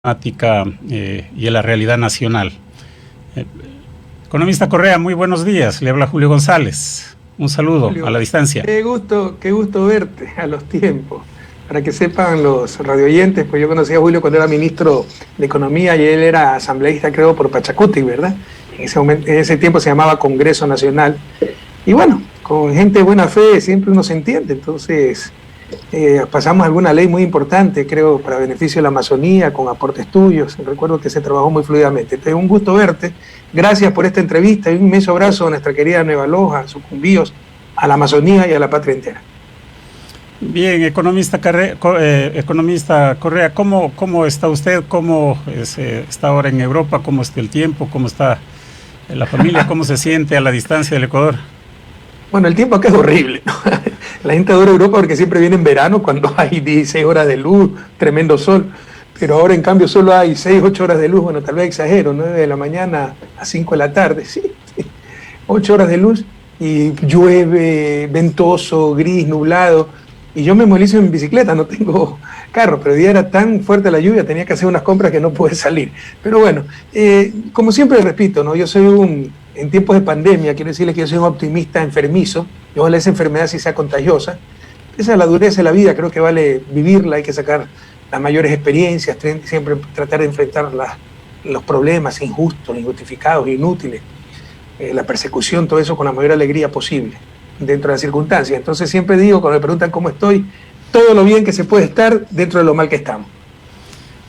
problemática y a la realidad nacional. Economista Correa, muy buenos días. Le habla Julio González. Un saludo, Julio, a la distancia. Qué gusto verte a los tiempos. Para que sepan los radioyentes, pues yo conocí a Julio cuando era ministro de Economía y él era asambleísta, creo, por Pachacuti, ¿verdad? En ese tiempo se llamaba Congreso Nacional. Y bueno, con gente de buena fe siempre uno se entiende. Entonces, pasamos alguna ley muy importante, creo, para beneficio de la Amazonía, con aportes tuyos. Recuerdo que se trabajó muy fluidamente. Entonces, un gusto verte. Gracias por esta entrevista y un inmenso abrazo a nuestra querida Nueva Loja, a sus cumbíos, a la Amazonía y a la patria entera. Bien, economista Correa, ¿cómo está usted? ¿Cómo está ahora en Europa? ¿Cómo está el tiempo? ¿Cómo está la familia? ¿Cómo se siente a la distancia del Ecuador? Bueno, el tiempo acá es horrible, ¿no? La gente adora Europa porque siempre viene en verano cuando hay 16 horas de luz, tremendo sol. Pero ahora en cambio solo hay 6, 8 horas de luz, bueno, tal vez exagero, 9 de la mañana a 5 de la tarde, sí. 8 horas de luz y llueve, ventoso, gris, nublado. Y yo me movilizo en bicicleta, no tengo carro, pero el día era tan fuerte la lluvia, tenía que hacer unas compras que no pude salir. Pero bueno, como siempre repito, ¿no? Yo soy en tiempos de pandemia, quiero decirles que yo soy un optimista enfermizo, y ojalá esa enfermedad sí sea contagiosa. Esa es la dureza de la vida, creo que vale vivirla, hay que sacar las mayores experiencias, siempre tratar de enfrentar los problemas injustos, injustificados, inútiles, la persecución, todo eso con la mayor alegría posible dentro de las circunstancias. Entonces siempre digo, cuando me preguntan cómo estoy, todo lo bien que se puede estar dentro de lo mal que estamos.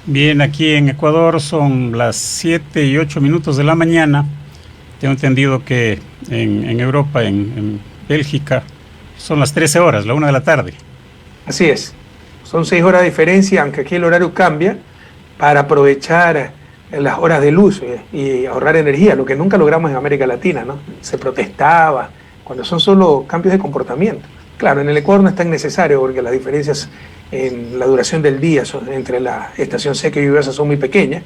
Bien, aquí en Ecuador son las 7:08 de la mañana. Tengo entendido que en Europa, en Bélgica, son las 13 horas, la 1 de la tarde. Así es. Son 6 horas de diferencia, aunque aquí el horario cambia, para aprovechar las horas de luz y ahorrar energía, lo que nunca logramos en América Latina, ¿no? Se protestaba, cuando son solo cambios de comportamiento. Claro, en el Ecuador no es tan necesario porque las diferencias en la duración del día entre la estación seca y lluviosa son muy pequeñas,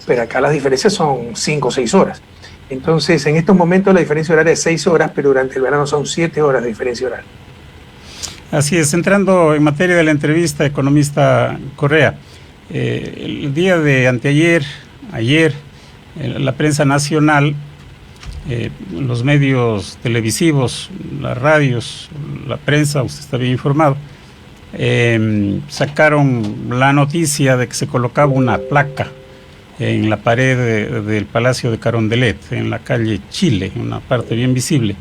pero acá las diferencias son 5 o 6 horas. Entonces, en estos momentos la diferencia horaria es 6 horas, pero durante el verano son 7 horas de diferencia horaria. Así es, entrando en materia de la entrevista, economista Correa, el día de ayer, la prensa nacional, los medios televisivos, las radios, la prensa, usted está bien informado, sacaron la noticia de que se colocaba una placa en la pared del Palacio de Carondelet, en la calle Chile, una parte bien visible.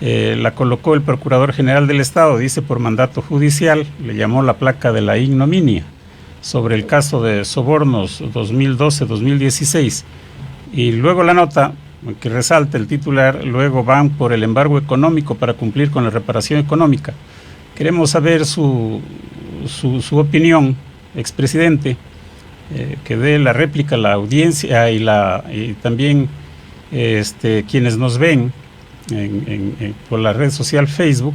La colocó el Procurador General del Estado, dice por mandato judicial, le llamó la placa de la ignominia sobre el caso de sobornos 2012-2016. Y luego la nota que resalta el titular, luego van por el embargo económico para cumplir con la reparación económica. Queremos saber su opinión, expresidente, que dé la réplica a la audiencia y también quienes nos ven por la red social Facebook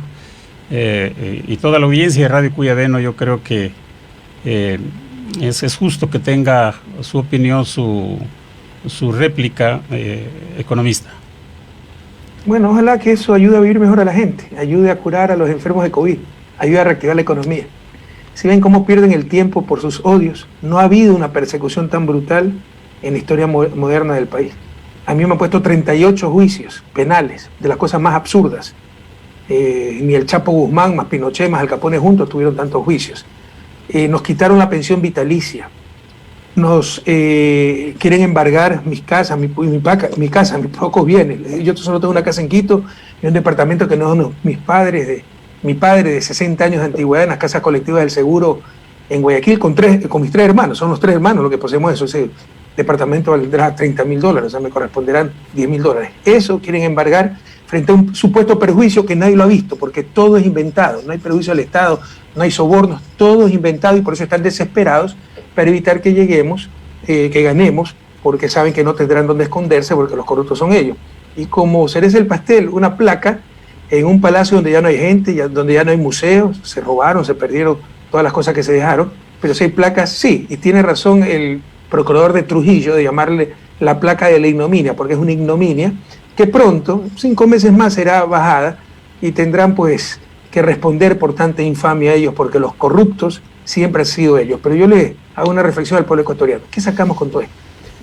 y toda la audiencia de Radio Cuyabeno. Yo creo que es justo que tenga su opinión, su réplica, economista. Bueno, ojalá que eso ayude a vivir mejor a la gente, ayude a curar a los enfermos de COVID, ayude a reactivar la economía. Si ven cómo pierden el tiempo por sus odios, no ha habido una persecución tan brutal en la historia moderna del país. A mí me han puesto 38 juicios penales de las cosas más absurdas. Ni el Chapo Guzmán, más Pinochet, más Al Capone juntos tuvieron tantos juicios. Nos quitaron la pensión vitalicia. Nos quieren embargar mis casas, mis pocos bienes. Yo solo tengo una casa en Quito y un departamento que no son mi padre de 60 años de antigüedad en las casas colectivas del seguro en Guayaquil con mis 3 hermanos. Son los 3 hermanos lo que poseemos eso. Ese departamento valdrá $30.000, o sea, me corresponderán $10.000. Eso quieren embargar frente a un supuesto perjuicio que nadie lo ha visto, porque todo es inventado. No hay perjuicio al Estado, no hay sobornos, todo es inventado y por eso están desesperados para evitar que lleguemos, que ganemos, porque saben que no tendrán dónde esconderse porque los corruptos son ellos. Y como cereza del pastel, una placa en un palacio donde ya no hay gente, donde ya no hay museos, se robaron, se perdieron todas las cosas que se dejaron, pero si hay placas, sí, y tiene razón el procurador de Trujillo de llamarle la placa de la ignominia, porque es una ignominia que pronto, 5 meses más, será bajada y tendrán que responder por tanta infamia a ellos, porque los corruptos siempre han sido ellos. Pero yo les hago una reflexión al pueblo ecuatoriano. ¿Qué sacamos con todo esto?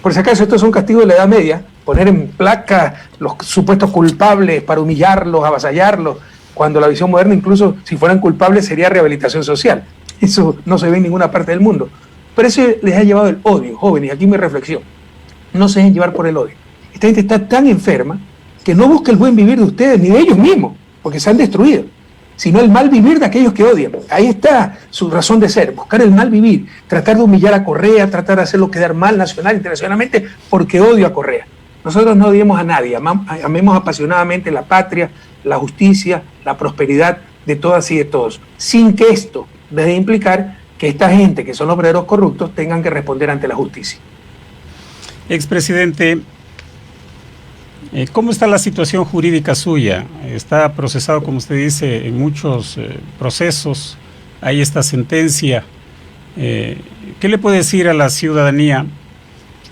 Por si acaso, estos son castigos de la Edad Media, poner en placa los supuestos culpables para humillarlos, avasallarlos, cuando la visión moderna, incluso si fueran culpables, sería rehabilitación social. Eso no se ve en ninguna parte del mundo. Pero eso les ha llevado el odio, jóvenes, y aquí mi reflexión. No se dejen llevar por el odio. Esta gente está tan enferma que no busca el buen vivir de ustedes, ni de ellos mismos, porque se han destruido, sino el mal vivir de aquellos que odian. Ahí está su razón de ser, buscar el mal vivir, tratar de humillar a Correa, tratar de hacerlo quedar mal nacional, internacionalmente, porque odio a Correa. Nosotros no odiemos a nadie, amemos apasionadamente la patria, la justicia, la prosperidad de todas y de todos, sin que esto debe implicar que esta gente, que son los verdaderos corruptos, tengan que responder ante la justicia. Expresidente, ¿cómo está la situación jurídica suya? Está procesado, como usted dice, en muchos procesos. Hay esta sentencia. ¿Qué le puede decir a la ciudadanía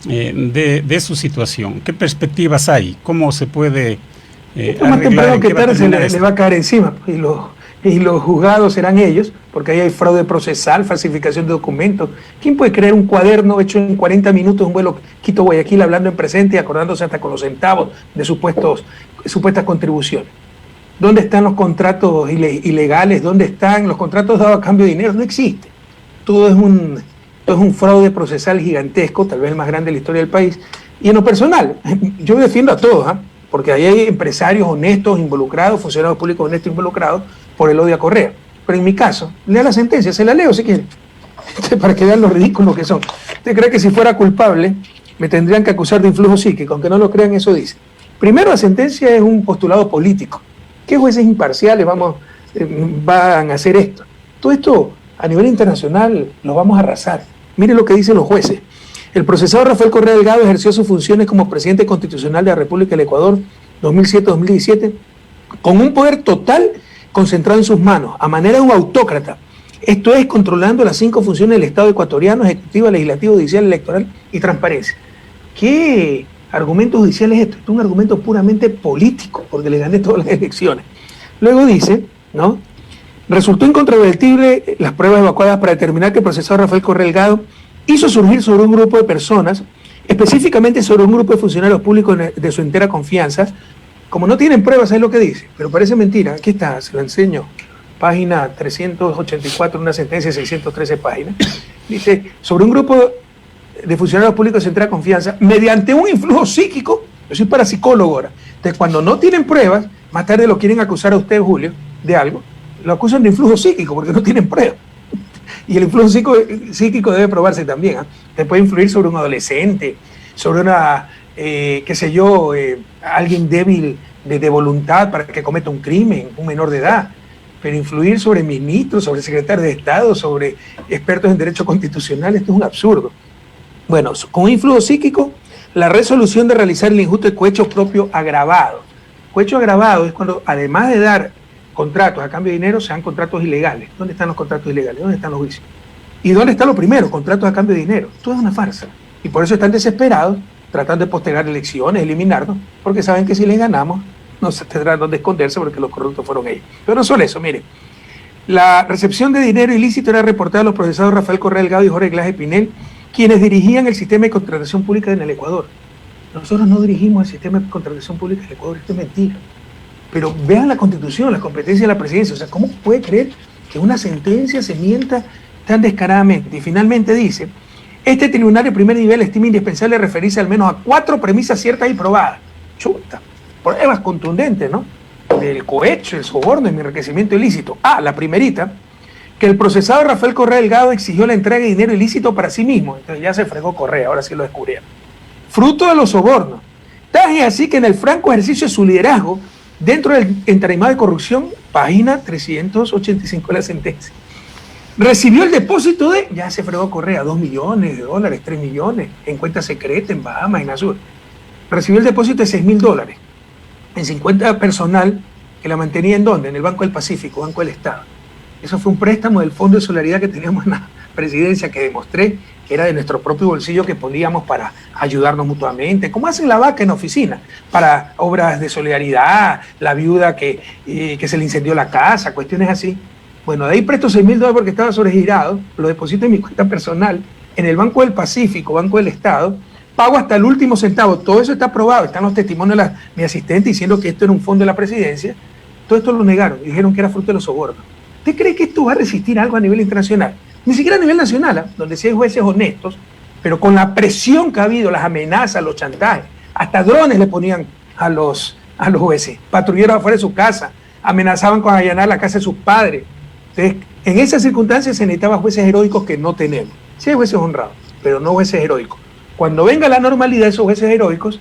de su situación? ¿Qué perspectivas hay? ¿Cómo se puede más temprano que tarde le va a caer encima? Y los juzgados serán ellos, porque ahí hay fraude procesal, falsificación de documentos. ¿Quién puede creer un cuaderno hecho en 40 minutos, un vuelo Quito-Guayaquil, hablando en presente y acordándose hasta con los centavos de supuestas contribuciones? ¿Dónde están los contratos ilegales? ¿Dónde están los contratos dados a cambio de dinero? No existe. Todo es un fraude procesal gigantesco, tal vez el más grande de la historia del país. Y en lo personal, yo defiendo a todos, porque ahí hay empresarios honestos involucrados, funcionarios públicos honestos involucrados por el odio a Correa. Pero en mi caso, lea la sentencia, se la leo si quiere, para que vean lo ridículos que son. ¿Usted cree que si fuera culpable me tendrían que acusar de influjo psíquico? Aunque no lo crean, eso dice. Primero, la sentencia es un postulado político. ¿Qué jueces imparciales van a hacer esto? Todo esto a nivel internacional lo vamos a arrasar. Mire lo que dicen los jueces. El procesado Rafael Correa Delgado ejerció sus funciones como presidente constitucional de la República del Ecuador 2007-2017 con un poder total concentrado en sus manos, a manera de un autócrata. Esto es, controlando las 5 funciones del Estado ecuatoriano: ejecutiva, legislativo, judicial, electoral y transparencia. ¿Qué argumento judicial es esto? Esto es un argumento puramente político, porque le gané todas las elecciones. Luego dice, ¿no? Resultó incontrovertible las pruebas evacuadas para determinar que el procesado Rafael Correa Delgado hizo surgir sobre un grupo de personas, específicamente sobre un grupo de funcionarios públicos de su entera confianza. Como no tienen pruebas, es lo que dice, pero parece mentira. Aquí está, se lo enseño. Página 384, una sentencia de 613 páginas. Dice, sobre un grupo de funcionarios públicos de su entera confianza, mediante un influjo psíquico. Yo soy parapsicólogo ahora. Entonces, cuando no tienen pruebas, más tarde lo quieren acusar a usted, Julio, de algo, lo acusan de influjo psíquico porque no tienen pruebas. Y el influjo psíquico debe probarse también. Te puede influir sobre un adolescente, sobre alguien débil de voluntad para que cometa un crimen, un menor de edad. Pero influir sobre ministros, sobre secretarios de Estado, sobre expertos en derecho constitucional, esto es un absurdo. Bueno, con un influjo psíquico, la resolución de realizar el injusto cohecho propio agravado. Cohecho agravado es cuando, además de dar contratos a cambio de dinero, sean contratos ilegales. ¿Dónde están los contratos ilegales? ¿Dónde están los juicios? ¿Y dónde está lo primero? Contratos a cambio de dinero. Todo es una farsa. Y por eso están desesperados, tratando de postergar elecciones, eliminarnos, porque saben que si les ganamos, no se tendrán dónde esconderse porque los corruptos fueron ellos. Pero no solo eso, mire. La recepción de dinero ilícito era reportada a los procesados Rafael Correa Delgado y Jorge Glass Pinel, quienes dirigían el sistema de contratación pública en el Ecuador. Nosotros no dirigimos el sistema de contratación pública en el Ecuador, esto es mentira. Pero vean la Constitución, las competencias de la presidencia. O sea, ¿cómo puede creer que una sentencia se mienta tan descaradamente? Y finalmente dice, este tribunal de primer nivel estima indispensable referirse al menos a 4 premisas ciertas y probadas. Chuta, pruebas contundentes, ¿no? Del cohecho, el soborno, el enriquecimiento ilícito. La primerita, que el procesado Rafael Correa Delgado exigió la entrega de dinero ilícito para sí mismo. Entonces ya se fregó Correa, ahora sí lo descubrieron. Fruto de los sobornos. Tal es así que en el franco ejercicio de su liderazgo, dentro del entramado de corrupción, página 385 de la sentencia, recibió el depósito de, ya se fregó Correa, $2 millones, $3 millones, en cuenta secreta, en Bahamas, en Azul. Recibió el depósito de $6.000, en 50 personal, que la mantenía ¿en dónde? En el Banco del Pacífico, Banco del Estado. Eso fue un préstamo del Fondo de Solidaridad que teníamos en la presidencia, que demostré que era de nuestro propio bolsillo, que poníamos para ayudarnos mutuamente, como hacen la vaca en oficina, para obras de solidaridad, la viuda que se le incendió la casa, cuestiones así. Bueno, de ahí presto $6.000 porque estaba sobregirado, lo deposito en mi cuenta personal, en el Banco del Pacífico, Banco del Estado, pago hasta el último centavo. Todo eso está aprobado, están los testimonios de mi asistente diciendo que esto era un fondo de la presidencia. Todo esto lo negaron, dijeron que era fruto de los sobornos. ¿Usted cree que esto va a resistir algo a nivel internacional? Ni siquiera a nivel nacional, donde sí hay jueces honestos, pero con la presión que ha habido, las amenazas, los chantajes, hasta drones le ponían a los jueces, patrulleros afuera de su casa, amenazaban con allanar la casa de sus padres. Entonces, en esas circunstancias se necesitaban jueces heroicos que no tenemos. Sí hay jueces honrados, pero no jueces heroicos. Cuando venga la normalidad, esos jueces heroicos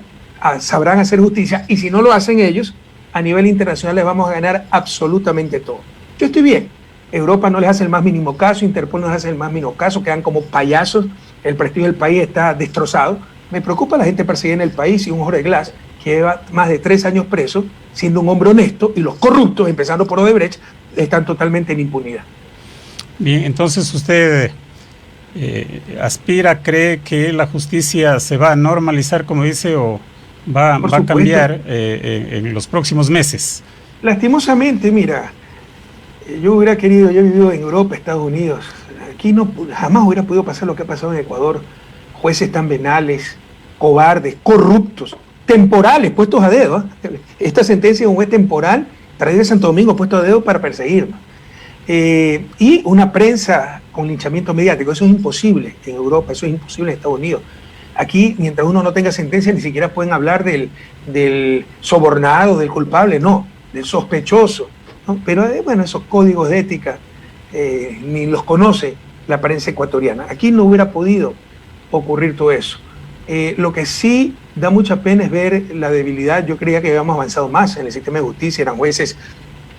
sabrán hacer justicia, y si no lo hacen ellos, a nivel internacional les vamos a ganar absolutamente todo. Yo estoy bien. Europa no les hace el más mínimo caso, Interpol no les hace el más mínimo caso, quedan como payasos, el prestigio del país está destrozado. Me preocupa la gente perseguida en el país y un Jorge Glass que lleva más de 3 años preso, siendo un hombre honesto, y los corruptos, empezando por Odebrecht, están totalmente en impunidad. Bien, entonces usted cree que la justicia se va a normalizar, como dice, o va a cambiar en los próximos meses. Lastimosamente, mira, yo he vivido en Europa, Estados Unidos, aquí jamás hubiera podido pasar lo que ha pasado en Ecuador. Jueces tan venales, cobardes, corruptos, temporales, puestos a dedo. Esta sentencia es un juez temporal traído de Santo Domingo, puesto a dedo para perseguirnos. Y una prensa con linchamiento mediático. Eso es imposible en Europa, eso es imposible en Estados Unidos. Aquí, mientras uno no tenga sentencia, ni siquiera pueden hablar del sobornado, del culpable, no, del sospechoso, ¿no? Pero bueno, esos códigos de ética ni los conoce la prensa ecuatoriana. Aquí no hubiera podido ocurrir todo eso. Lo que sí da mucha pena es ver la debilidad. Yo creía que habíamos avanzado más en el sistema de justicia, eran jueces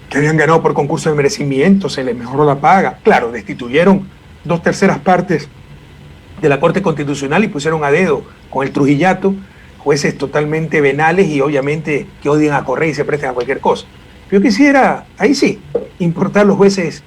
que habían ganado por concurso de merecimiento, se les mejoró la paga. Claro, destituyeron 2/3 partes de la Corte Constitucional y pusieron a dedo con el Trujillato jueces totalmente venales y obviamente que odian a Correa y se prestan a cualquier cosa. Yo quisiera, ahí sí, importar los jueces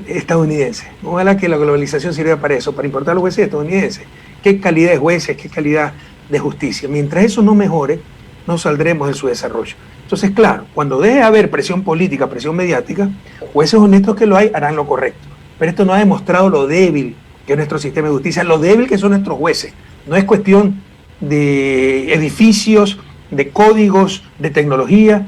estadounidenses. Ojalá que la globalización sirva para eso, para importar los jueces estadounidenses. Qué calidad de jueces, qué calidad de justicia. Mientras eso no mejore, no saldremos de su desarrollo. Entonces, claro, cuando deje de haber presión política, presión mediática, jueces honestos que lo hay harán lo correcto. Pero esto no ha demostrado lo débil que es nuestro sistema de justicia, lo débil que son nuestros jueces. No es cuestión de edificios, de códigos, de tecnología,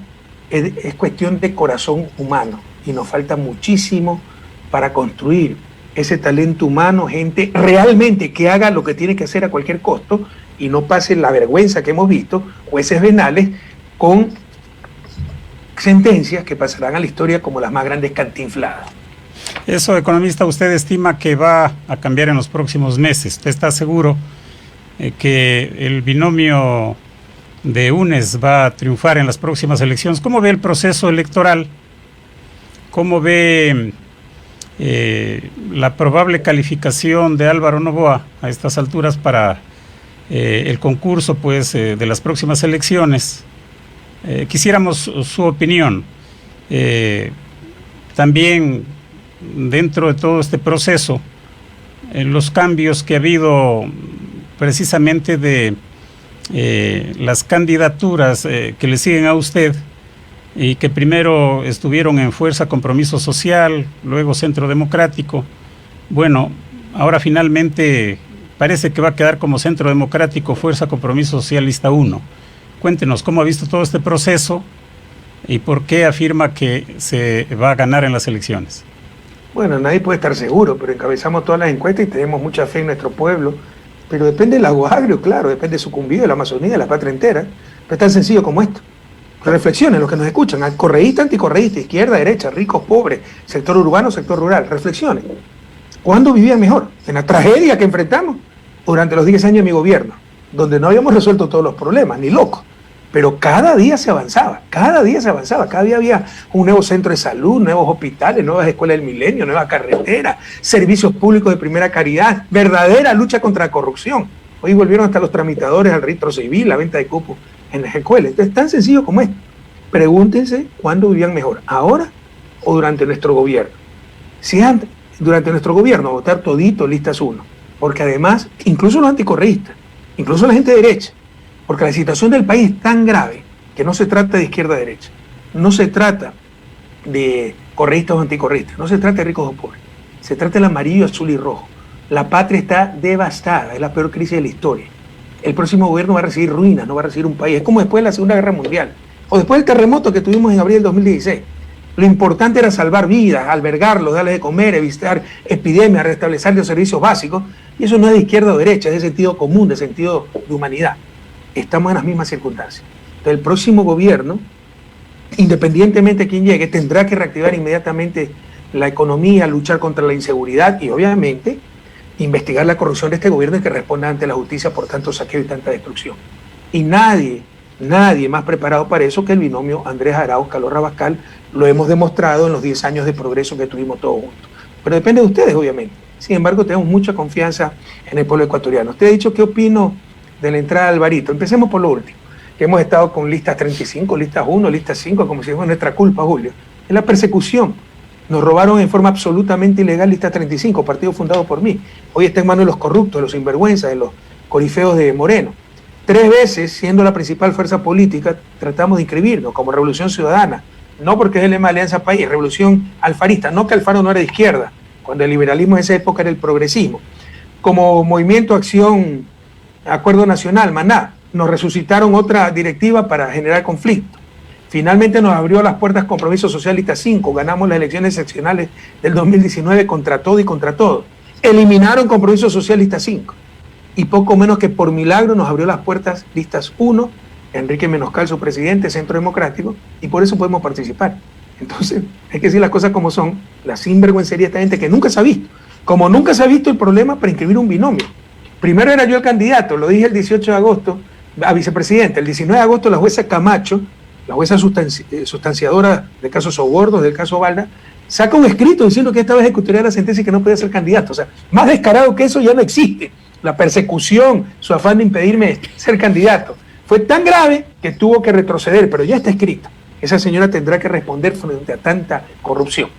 es cuestión de corazón humano. Y nos falta muchísimo para construir ese talento humano, gente realmente que haga lo que tiene que hacer a cualquier costo y no pase la vergüenza que hemos visto, jueces venales con sentencias que pasarán a la historia como las más grandes cantinfladas. Eso, economista, ¿usted estima que va a cambiar en los próximos meses? ¿Usted está seguro que el binomio de UNES va a triunfar en las próximas elecciones? ¿Cómo ve el proceso electoral? ¿Cómo ve la probable calificación de Álvaro Noboa a estas alturas para el concurso, pues, de las próximas elecciones? Quisiéramos su opinión. También, dentro de todo este proceso, los cambios que ha habido precisamente de las candidaturas que le siguen a usted y que primero estuvieron en Fuerza Compromiso Social, luego Centro Democrático. Bueno, ahora finalmente parece que va a quedar como Centro Democrático, Fuerza Compromiso Socialista 1. Cuéntenos cómo ha visto todo este proceso y por qué afirma que se va a ganar en las elecciones. Bueno, nadie puede estar seguro, pero encabezamos todas las encuestas y tenemos mucha fe en nuestro pueblo. Pero depende del agro agrio, claro, depende de Sucumbío, de la Amazonía, de la patria entera. Pero es tan sencillo como esto. Reflexionen los que nos escuchan, correísta, anticorreísta, izquierda, derecha, ricos, pobres, sector urbano, sector rural. Reflexionen. ¿Cuándo vivían mejor? ¿En la tragedia que enfrentamos? Durante los 10 años de mi gobierno, donde no habíamos resuelto todos los problemas, ni locos. Pero cada día se avanzaba, cada día había un nuevo centro de salud, nuevos hospitales, nuevas escuelas del milenio, nuevas carreteras, servicios públicos de primera calidad, verdadera lucha contra la corrupción. Hoy volvieron hasta los tramitadores al registro civil, la venta de cupos en las escuelas. Entonces, tan sencillo como esto. Pregúntense cuándo vivían mejor, ahora o durante nuestro gobierno. Si antes, durante nuestro gobierno, votar todito listas 1, porque además, incluso los anticorreístas, incluso la gente de derecha, porque la situación del país es tan grave que no se trata de izquierda a derecha, no se trata de correístas o anticorreístas, no se trata de ricos o pobres, se trata del amarillo, azul y rojo. La patria está devastada, es la peor crisis de la historia. El próximo gobierno va a recibir ruinas, no va a recibir un país. Es como después de la Segunda Guerra Mundial, o después del terremoto que tuvimos en abril del 2016. Lo importante era salvar vidas, albergarlos, darles de comer, evitar epidemias, restablecer los servicios básicos. Y eso no es de izquierda o derecha, es de sentido común, de sentido de humanidad. Estamos en las mismas circunstancias. Entonces el próximo gobierno, independientemente de quién llegue, tendrá que reactivar inmediatamente la economía, luchar contra la inseguridad y obviamente investigar la corrupción de este gobierno y que responda ante la justicia por tanto saqueo y tanta destrucción. Y nadie más preparado para eso que el binomio Andrés Arauz, Carlos Rabascal. Lo hemos demostrado en los 10 años de progreso que tuvimos todos juntos. Pero depende de ustedes, obviamente. Sin embargo, tenemos mucha confianza en el pueblo ecuatoriano. Usted ha dicho qué opino de la entrada de Alvarito. Empecemos por lo último, que hemos estado con listas 35, listas 1, listas 5, como si fuera nuestra culpa, Julio. Es la persecución. Nos robaron en forma absolutamente ilegal lista 35, partido fundado por mí. Hoy está en manos de los corruptos, de los sinvergüenzas, de los corifeos de Moreno. 3 veces, siendo la principal fuerza política, tratamos de inscribirnos como Revolución Ciudadana. No porque es el lema de Alianza País, Revolución Alfarista. No que Alfaro no era de izquierda, cuando el liberalismo en esa época era el progresismo. Como Movimiento Acción Acuerdo Nacional, Maná, nos resucitaron otra directiva para generar conflicto. Finalmente nos abrió las puertas Compromiso Social Lista 5, ganamos las elecciones seccionales del 2019 contra todo y contra todo. Eliminaron Compromiso Social Lista 5 y poco menos que por milagro nos abrió las puertas Listas 1, Enrique Menoscal, su presidente, Centro Democrático, y por eso podemos participar. Entonces, hay que decir las cosas como son, la sinvergüencería de esta gente que nunca se ha visto. Como nunca se ha visto el problema para inscribir un binomio. Primero era yo el candidato, lo dije el 18 de agosto a vicepresidente. El 19 de agosto la jueza Camacho, la jueza sustanciadora del caso Sobordos, del caso Balda, saca un escrito diciendo que esta vez ejecutaría la sentencia y que no podía ser candidato. O sea, más descarado que eso ya no existe. La persecución, su afán de impedirme ser candidato. Fue tan grave que tuvo que retroceder, pero ya está escrito. Esa señora tendrá que responder frente a tanta corrupción.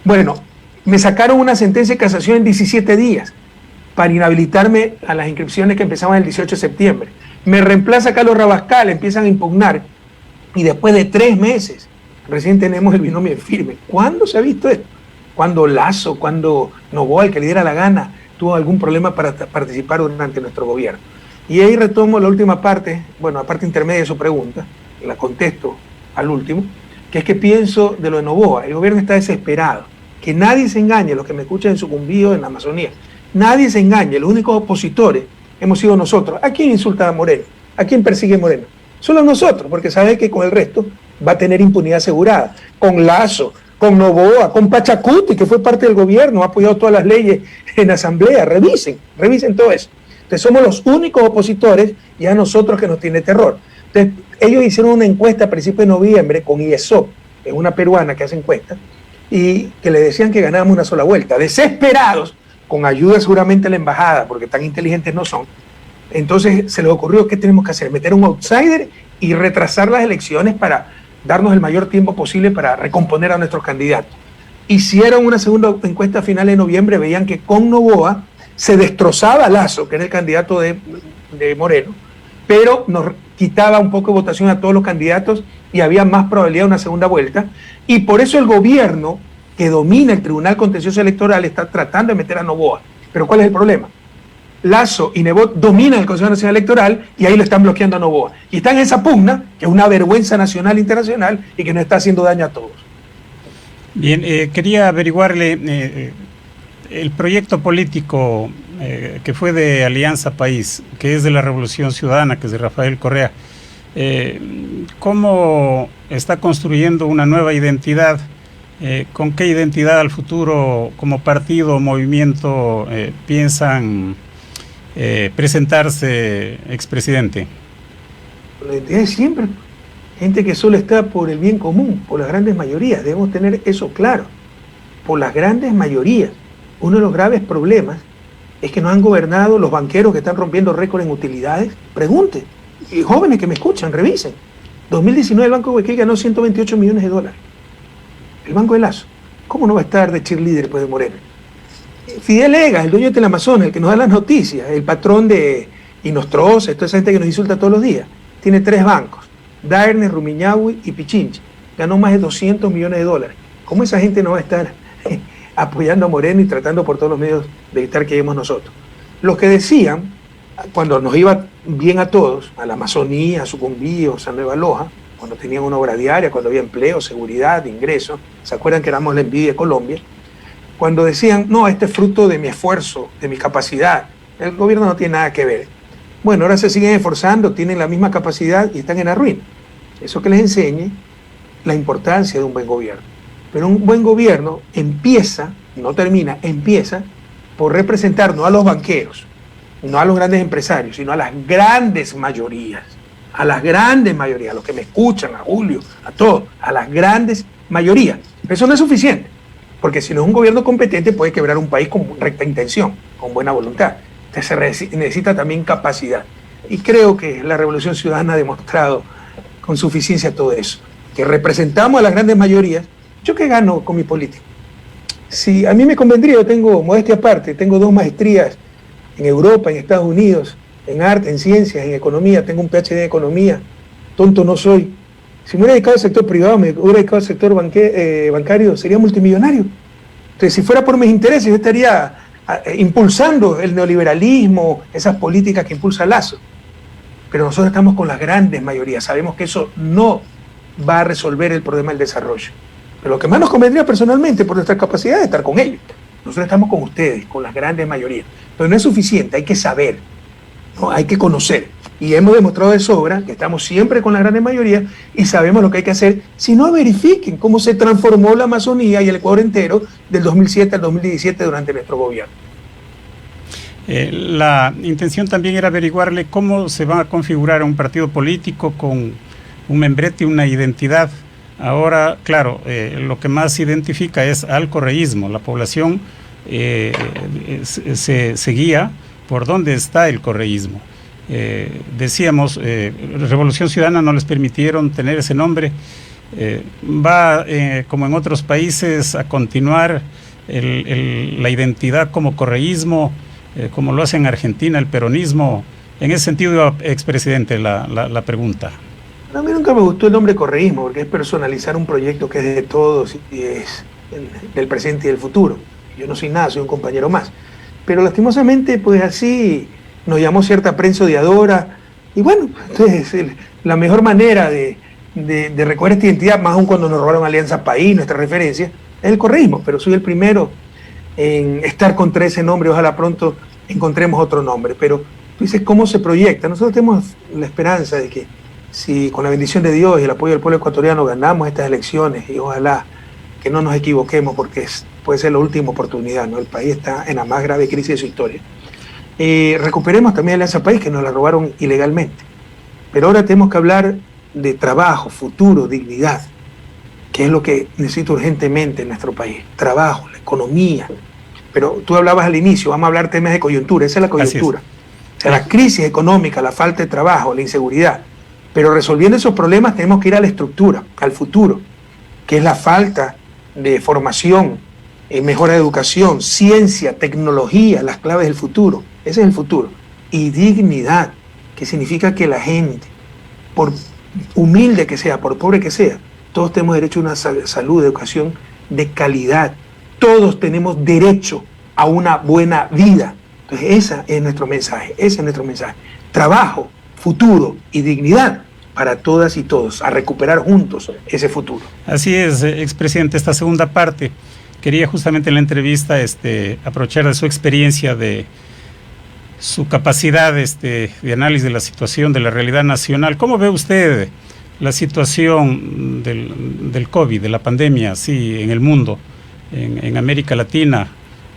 Bueno, me sacaron una sentencia de casación en 17 días para inhabilitarme a las inscripciones que empezaban el 18 de septiembre. Me reemplaza Carlos Rabascal, empiezan a impugnar y después de 3 meses recién tenemos el binomio firme. ¿Cuándo se ha visto esto? ¿Cuándo Lazo, cuándo Noboa, el que le diera la gana, tuvo algún problema para participar durante nuestro gobierno? Y ahí retomo la última parte, bueno, la parte intermedia de su pregunta, la contesto al último, que es que pienso de lo de Noboa. El gobierno está desesperado. Que nadie se engañe, los que me escuchan en Sucumbío, en la Amazonía. Nadie se engañe, los únicos opositores hemos sido nosotros. ¿A quién insulta a Moreno? ¿A quién persigue Moreno? Solo nosotros, porque sabe que con el resto va a tener impunidad asegurada. Con Lazo, con Noboa, con Pachacuti, que fue parte del gobierno, ha apoyado todas las leyes en asamblea. Revisen todo eso. Entonces somos los únicos opositores y a nosotros que nos tiene terror. Entonces ellos hicieron una encuesta a principios de noviembre con IESOP, es una peruana que hace encuestas, y que le decían que ganábamos una sola vuelta. Desesperados, con ayuda seguramente de la embajada, porque tan inteligentes no son. Entonces se les ocurrió, ¿qué tenemos que hacer? Meter un outsider y retrasar las elecciones para darnos el mayor tiempo posible para recomponer a nuestros candidatos. Hicieron una segunda encuesta a finales de noviembre, veían que con Noboa se destrozaba Lazo, que era el candidato de Moreno, pero nos quitaba un poco de votación a todos los candidatos y había más probabilidad de una segunda vuelta. Y por eso el gobierno que domina el Tribunal Contencioso Electoral está tratando de meter a Noboa. Pero ¿cuál es el problema? Lazo y Nebot dominan el Consejo Nacional Electoral y ahí lo están bloqueando a Noboa. Y están en esa pugna, que es una vergüenza nacional e internacional y que nos está haciendo daño a todos. Bien, quería averiguarle el proyecto político que fue de Alianza País, que es de la Revolución Ciudadana, que es de Rafael Correa. ¿Cómo está construyendo una nueva identidad? ¿Con qué identidad al futuro como partido o movimiento piensan presentarse, expresidente? La identidad es siempre gente que solo está por el bien común, por las grandes mayorías. Debemos tener eso claro, por las grandes mayorías. Uno de los graves problemas es que nos han gobernado los banqueros que están rompiendo récord en utilidades. Pregunten, y jóvenes que me escuchan, revisen. 2019 el Banco Guayaquil ganó 128 millones de dólares. El Banco de Lazo. ¿Cómo no va a estar de cheerleader después de Moreno? Fidel Egas, el dueño de Teleamazonas, el que nos da las noticias, el patrón de Inostroza, toda esa gente que nos insulta todos los días, tiene 3 bancos, Daerne, Rumiñahui y Pichincha. Ganó más de 200 millones de dólares. ¿Cómo esa gente no va a estar apoyando a Moreno y tratando por todos los medios de evitar que lleguemos nosotros. Los que decían, cuando nos iba bien a todos, a la Amazonía, a Sucumbíos, a Nueva Loja, cuando tenían una obra diaria, cuando había empleo, seguridad, ingresos, ¿se acuerdan que éramos la envidia de Colombia? Cuando decían, no, este es fruto de mi esfuerzo, de mi capacidad, el gobierno no tiene nada que ver. Bueno, ahora se siguen esforzando, tienen la misma capacidad y están en la ruina. Eso que les enseñe la importancia de un buen gobierno. Pero un buen gobierno empieza, no termina, empieza por representar no a los banqueros, no a los grandes empresarios, sino a las grandes mayorías, a los que me escuchan, a Julio, a todos, a las grandes mayorías. Pero eso no es suficiente, porque si no es un gobierno competente puede quebrar un país con recta intención, con buena voluntad. Entonces se necesita también capacidad. Y creo que la Revolución Ciudadana ha demostrado con suficiencia todo eso, que representamos a las grandes mayorías. ¿Yo qué gano con mi política? Si a mí me convendría, yo tengo, modestia aparte, tengo 2 maestrías en Europa, en Estados Unidos, en arte, en ciencias, en economía, tengo un PhD en economía, tonto no soy. Si me hubiera dedicado al sector privado, me hubiera dedicado al sector bancario, sería multimillonario. Entonces, si fuera por mis intereses, yo estaría impulsando el neoliberalismo, esas políticas que impulsa Lazo. Pero nosotros estamos con las grandes mayorías, sabemos que eso no va a resolver el problema del desarrollo. Pero lo que más nos convendría personalmente, por nuestra capacidad, es estar con ellos. Nosotros estamos con ustedes, con las grandes mayorías. Pero no es suficiente, hay que saber, ¿no? Hay que conocer. Y hemos demostrado de sobra que estamos siempre con las grandes mayorías y sabemos lo que hay que hacer. Si no, verifiquen cómo se transformó la Amazonía y el Ecuador entero del 2007 al 2017 durante nuestro gobierno. La intención también era averiguarle cómo se va a configurar un partido político con un membrete y una identidad. Ahora, claro, lo que más identifica es al correísmo. La población se guía por dónde está el correísmo. Decíamos, Revolución Ciudadana no les permitieron tener ese nombre. Va, como en otros países, a continuar la identidad como correísmo, como lo hace en Argentina el peronismo. En ese sentido, expresidente, la pregunta. A mí nunca me gustó el nombre correísmo, porque es personalizar un proyecto que es de todos y es del presente y del futuro. Yo no soy nada, soy un compañero más. Pero lastimosamente, pues así nos llamó cierta prensa odiadora. Y bueno, entonces la mejor manera de recoger esta identidad, más aún cuando nos robaron Alianza País, nuestra referencia, es el correísmo. Pero soy el primero en estar contra ese nombre. Ojalá pronto encontremos otro nombre. Pero tú dices, ¿cómo se proyecta? Nosotros tenemos la esperanza de que si con la bendición de Dios y el apoyo del pueblo ecuatoriano ganamos estas elecciones, y ojalá que no nos equivoquemos, porque puede ser la última oportunidad, ¿no? El país está en la más grave crisis de su historia. Recuperemos también Alianza País, que nos la robaron ilegalmente. Pero ahora tenemos que hablar de trabajo, futuro, dignidad, que es lo que necesita urgentemente en nuestro país. Trabajo, la economía. Pero tú hablabas al inicio, vamos a hablar temas de coyuntura, esa es la coyuntura. O sea, la crisis económica, la falta de trabajo, la inseguridad. Pero resolviendo esos problemas tenemos que ir a la estructura, al futuro, que es la falta de formación, mejora de educación, ciencia, tecnología, las claves del futuro. Ese es el futuro. Y dignidad, que significa que la gente, por humilde que sea, por pobre que sea, todos tenemos derecho a una salud, educación de calidad. Todos tenemos derecho a una buena vida. Entonces ese es nuestro mensaje. Trabajo, futuro y dignidad para todas y todos, a recuperar juntos ese futuro. Así es, expresidente, esta segunda parte. Quería justamente en la entrevista aprovechar de su experiencia, de su capacidad de análisis de la situación, de la realidad nacional. ¿Cómo ve usted la situación del COVID, de la pandemia, sí, en el mundo, en América Latina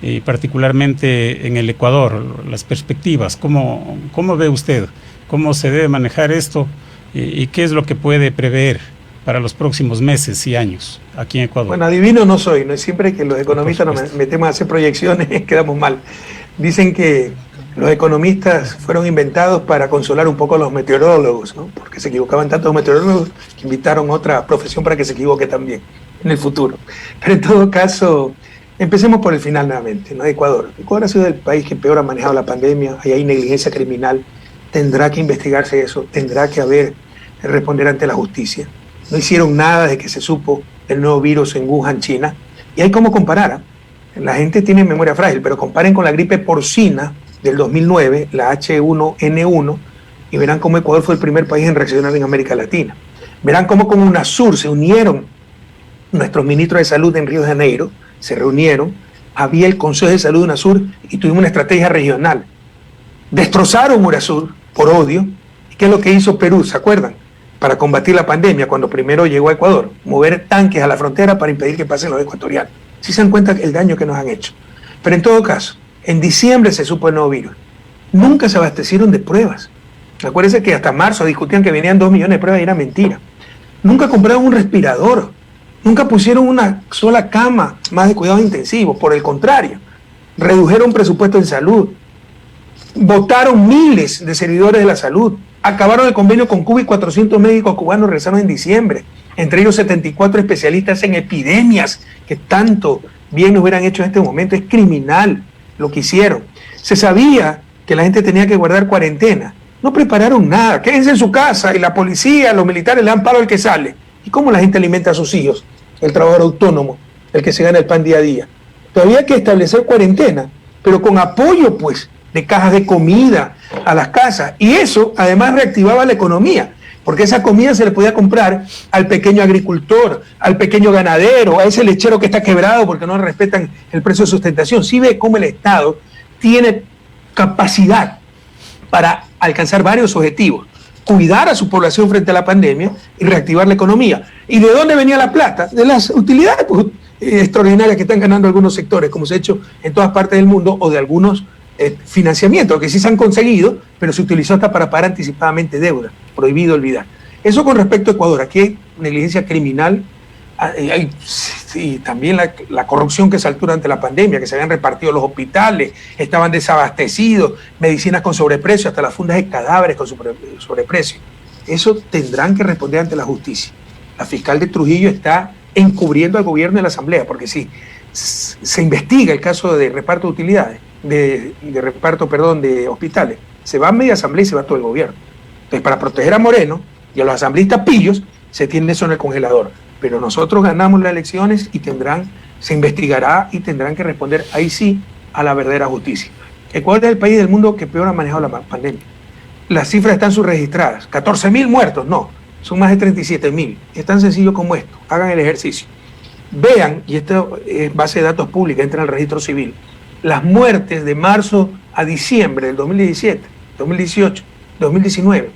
y particularmente en el Ecuador? Las perspectivas, ¿cómo ve usted? ¿Cómo se debe manejar esto? ¿Y qué es lo que puede prever para los próximos meses y años aquí en Ecuador? Bueno, adivino no soy, no es siempre que los economistas nos metemos a hacer proyecciones, quedamos mal. Dicen que los economistas fueron inventados para consolar un poco a los meteorólogos, ¿no? Porque se equivocaban tanto los meteorólogos que invitaron a otra profesión para que se equivoque también en el futuro. Pero en todo caso, empecemos por el final nuevamente, ¿no? Ecuador. Ecuador ha sido el país que peor ha manejado la pandemia, ahí hay negligencia criminal. Tendrá que investigarse eso, tendrá que responder ante la justicia. No hicieron nada desde que se supo el nuevo virus en Wuhan, China. Y hay cómo comparar. La gente tiene memoria frágil, pero comparen con la gripe porcina del 2009, la H1N1, y verán cómo Ecuador fue el primer país en reaccionar en América Latina. Verán cómo con UNASUR se unieron nuestros ministros de salud en Río de Janeiro, se reunieron, había el Consejo de Salud de UNASUR y tuvimos una estrategia regional. Destrozaron UNASUR por odio. ¿Y qué es lo que hizo Perú? ¿Se acuerdan? Para combatir la pandemia, cuando primero llegó a Ecuador, mover tanques a la frontera para impedir que pasen los ecuatorianos. ¿Sí se dan cuenta el daño que nos han hecho? Pero en todo caso, en diciembre se supo el nuevo virus. Nunca se abastecieron de pruebas. Acuérdense que hasta marzo discutían que venían 2 millones de pruebas y era mentira. Nunca compraron un respirador. Nunca pusieron una sola cama más de cuidados intensivos. Por el contrario, redujeron presupuesto en salud. Votaron miles de servidores de la salud. Acabaron el convenio con Cuba y 400 médicos cubanos regresaron en diciembre. Entre ellos 74 especialistas en epidemias que tanto bien nos hubieran hecho en este momento. Es criminal lo que hicieron. Se sabía que la gente tenía que guardar cuarentena. No prepararon nada. Quédense en su casa y la policía, los militares le dan palo al que sale. ¿Y cómo la gente alimenta a sus hijos? El trabajador autónomo, el que se gana el pan día a día. Todavía hay que establecer cuarentena, pero con apoyo, pues, de cajas de comida a las casas. Y eso, además, reactivaba la economía, porque esa comida se le podía comprar al pequeño agricultor, al pequeño ganadero, a ese lechero que está quebrado porque no respetan el precio de sustentación. Sí ve cómo el Estado tiene capacidad para alcanzar varios objetivos. Cuidar a su población frente a la pandemia y reactivar la economía. ¿Y de dónde venía la plata? De las utilidades extraordinarias que están ganando algunos sectores, como se ha hecho en todas partes del mundo, o de algunos financiamientos que sí se han conseguido, pero se utilizó hasta para pagar anticipadamente deuda. Prohibido olvidar. Eso con respecto a Ecuador. Aquí hay negligencia criminal, y también la corrupción que saltó durante la pandemia, que se habían repartido los hospitales, estaban desabastecidos, medicinas con sobreprecio, hasta las fundas de cadáveres con sobreprecio. Eso tendrán que responder ante la justicia. La fiscal de Trujillo está encubriendo al gobierno y la asamblea, porque si se investiga el caso de reparto de utilidades, de hospitales, se va a media asamblea y se va todo el gobierno. Entonces, para proteger a Moreno y a los asambleístas pillos, se tiene eso en el congelador. Pero nosotros ganamos las elecciones y se investigará y tendrán que responder ahí sí a la verdadera justicia. Ecuador es el país del mundo que peor ha manejado la pandemia. Las cifras están subregistradas. 14.000 muertos, no, son más de 37.000. Es tan sencillo como esto. Hagan el ejercicio. Vean, y esto es base de datos pública, entra en el registro civil, las muertes de marzo a diciembre del 2017, 2018, 2019,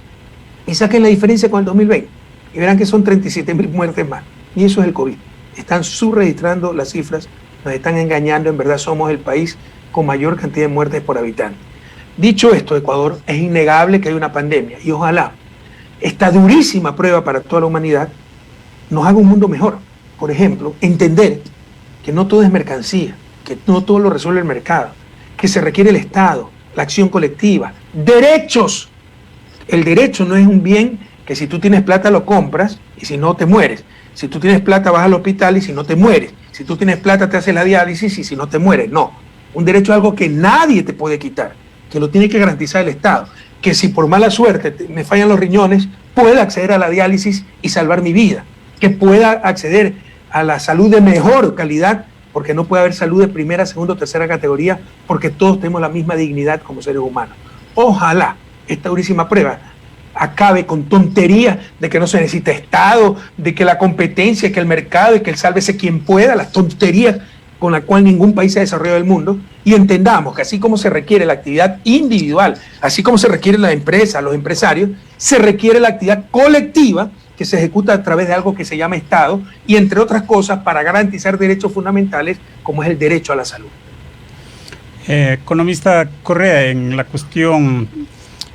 y saquen la diferencia con el 2020. Y verán que son 37.000 muertes más. Y eso es el COVID. Están subregistrando las cifras, nos están engañando. En verdad somos el país con mayor cantidad de muertes por habitante. Dicho esto, Ecuador, es innegable que hay una pandemia. Y ojalá esta durísima prueba para toda la humanidad nos haga un mundo mejor. Por ejemplo, entender que no todo es mercancía, que no todo lo resuelve el mercado, que se requiere el Estado, la acción colectiva, derechos. El derecho no es un bien que si tú tienes plata lo compras y si no te mueres. Si tú tienes plata vas al hospital y si no te mueres. Si tú tienes plata te haces la diálisis y si no te mueres. No. Un derecho es algo que nadie te puede quitar, que lo tiene que garantizar el Estado. Que si por mala suerte me fallan los riñones, pueda acceder a la diálisis y salvar mi vida. Que pueda acceder a la salud de mejor calidad, porque no puede haber salud de primera, segunda o tercera categoría, porque todos tenemos la misma dignidad como seres humanos. Ojalá esta durísima prueba acabe con tonterías de que no se necesita Estado, de que la competencia, que el mercado y que el sálvese quien pueda, las tonterías con las cuales ningún país se ha desarrollado del mundo, y entendamos que así como se requiere la actividad individual, así como se requiere la empresa, los empresarios, se requiere la actividad colectiva que se ejecuta a través de algo que se llama Estado y entre otras cosas para garantizar derechos fundamentales como es el derecho a la salud. Economista Correa, en la cuestión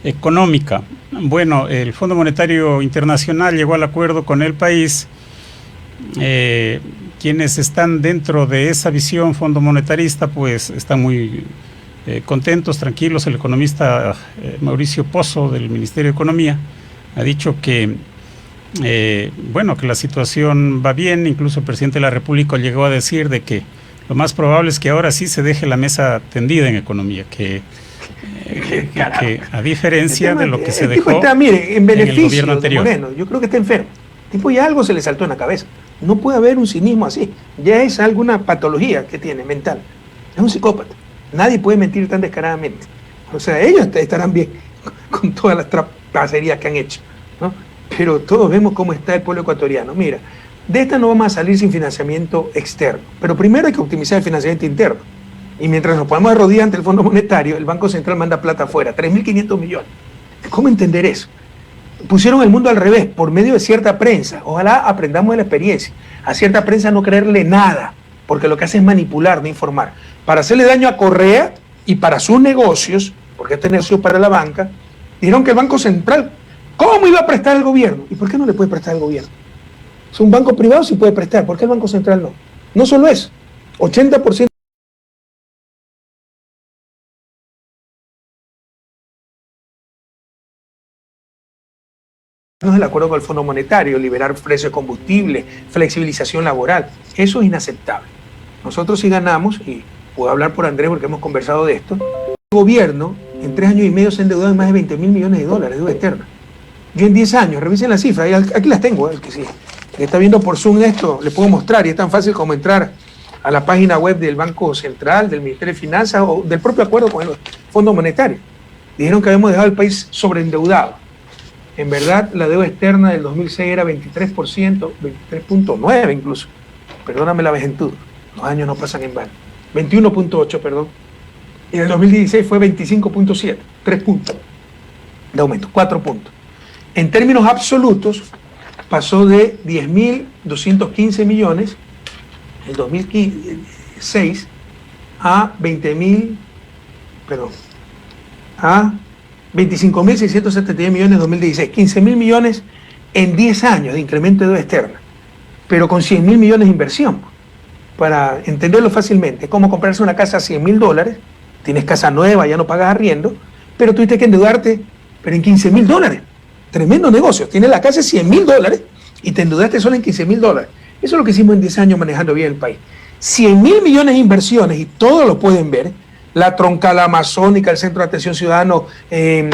económica, bueno, el Fondo Monetario Internacional llegó al acuerdo con el país. Quienes están dentro de esa visión fondo monetarista pues están muy contentos, tranquilos. El economista Mauricio Pozo del Ministerio de Economía ha dicho que bueno, que la situación va bien. Incluso el presidente de la República llegó a decir de que lo más probable es que ahora sí se deje la mesa tendida en economía, que a diferencia de lo que se dejó está, mire, en beneficio el gobierno anterior. De Moreno, yo creo que está enfermo. El tipo ya algo se le saltó en la cabeza. No puede haber un cinismo así. Ya es alguna patología que tiene mental. Es un psicópata. Nadie puede mentir tan descaradamente. O sea, ellos estarán bien con todas las trapacerías que han hecho, ¿no? Pero todos vemos cómo está el pueblo ecuatoriano. Mira, de esta no vamos a salir sin financiamiento externo, pero primero hay que optimizar el financiamiento interno. Y mientras nos ponemos de rodillas ante el Fondo Monetario, el Banco Central manda plata afuera, 3.500 millones. ¿Cómo entender eso? Pusieron el mundo al revés, por medio de cierta prensa. Ojalá aprendamos de la experiencia. A cierta prensa no creerle nada, porque lo que hace es manipular, no informar. Para hacerle daño a Correa y para sus negocios, porque este negocio para la banca, dijeron que el Banco Central, ¿cómo iba a prestar al gobierno? ¿Y por qué no le puede prestar al gobierno? Es un banco privado, sí puede prestar. ¿Por qué el Banco Central no? No solo eso, 80% no es el acuerdo con el Fondo Monetario, liberar precios de combustible, flexibilización laboral. Eso es inaceptable. Nosotros sí ganamos, y puedo hablar por Andrés porque hemos conversado de esto, el gobierno en 3 años y medio se ha endeudado en más de 20.000 millones de dólares de deuda externa. Yo en 10 años, revisen las cifras, aquí las tengo, el que sí, que está viendo por Zoom esto, le puedo mostrar, y es tan fácil como entrar a la página web del Banco Central, del Ministerio de Finanzas o del propio acuerdo con el Fondo Monetario. Dijeron que habíamos dejado el país sobreendeudado. En verdad, la deuda externa del 2006 era 23%, 23.9 incluso. Perdóname la vejentud, los años no pasan en vano. 21.8, perdón. Y en el 2016 fue 25.7, 3 puntos de aumento, 4 puntos. En términos absolutos, pasó de 10.215 millones en el 2006 a 25.671 millones en 2016, 15.000 millones en 10 años de incremento de deuda externa, pero con 100.000 millones de inversión. Para entenderlo fácilmente, es como comprarse una casa a $100.000, tienes casa nueva, ya no pagas arriendo, pero tuviste que endeudarte, pero en $15.000. Tremendo negocio, tienes la casa de $100.000 y te endeudaste solo en $15.000. Eso es lo que hicimos en 10 años manejando bien el país. 100.000 millones de inversiones, y todos lo pueden ver, la troncal amazónica, el Centro de Atención Ciudadano en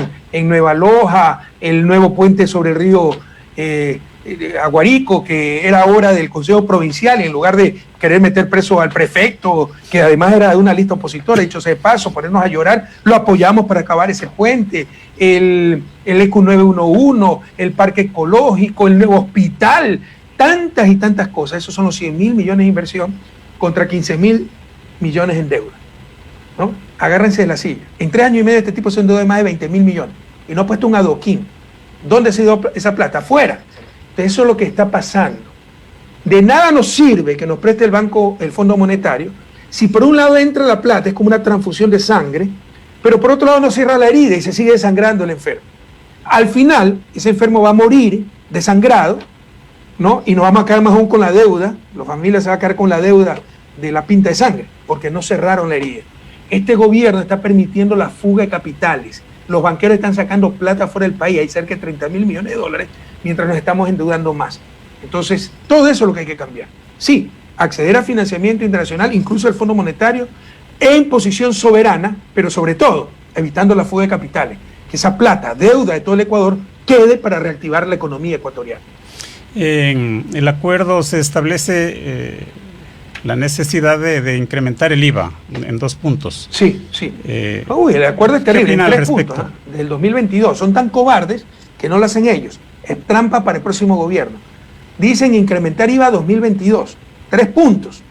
Nueva Loja, el nuevo puente sobre el río Aguarico, que era obra del Consejo Provincial, y en lugar de querer meter preso al prefecto, que además era de una lista opositora, dicho sea de paso, ponernos a llorar, lo apoyamos para acabar ese puente, el ECU 911, el parque ecológico, el nuevo hospital, tantas y tantas cosas. Esos son los 100.000 millones de inversión contra 15.000 millones en deuda, ¿no? Agárrense de la silla. En 3 años y medio este tipo se endeudó de más de 20.000 millones y no ha puesto un adoquín. ¿Dónde se dio esa plata? Afuera. Entonces eso es lo que está pasando. De nada nos sirve que nos preste el Fondo Monetario si por un lado entra la plata, es como una transfusión de sangre, pero por otro lado no cierra la herida y se sigue desangrando el enfermo. Al final, ese enfermo va a morir desangrado, ¿no? Y nos vamos a quedar más aún con la deuda, la familia se va a quedar con la deuda de la pinta de sangre, porque no cerraron la herida. Este gobierno está permitiendo la fuga de capitales. Los banqueros están sacando plata fuera del país, hay cerca de 30.000 millones de dólares, mientras nos estamos endeudando más. Entonces, todo eso es lo que hay que cambiar. Sí, acceder a financiamiento internacional, incluso el Fondo Monetario, en posición soberana, pero sobre todo, evitando la fuga de capitales. Que esa plata, deuda de todo el Ecuador, quede para reactivar la economía ecuatoriana. En el acuerdo se establece la necesidad de incrementar el IVA en 2 puntos. Sí, sí. El acuerdo es terrible, en 3 puntos, del 2022. Son tan cobardes que no lo hacen ellos. Es trampa para el próximo gobierno. Dicen incrementar IVA 2022, 3 puntos.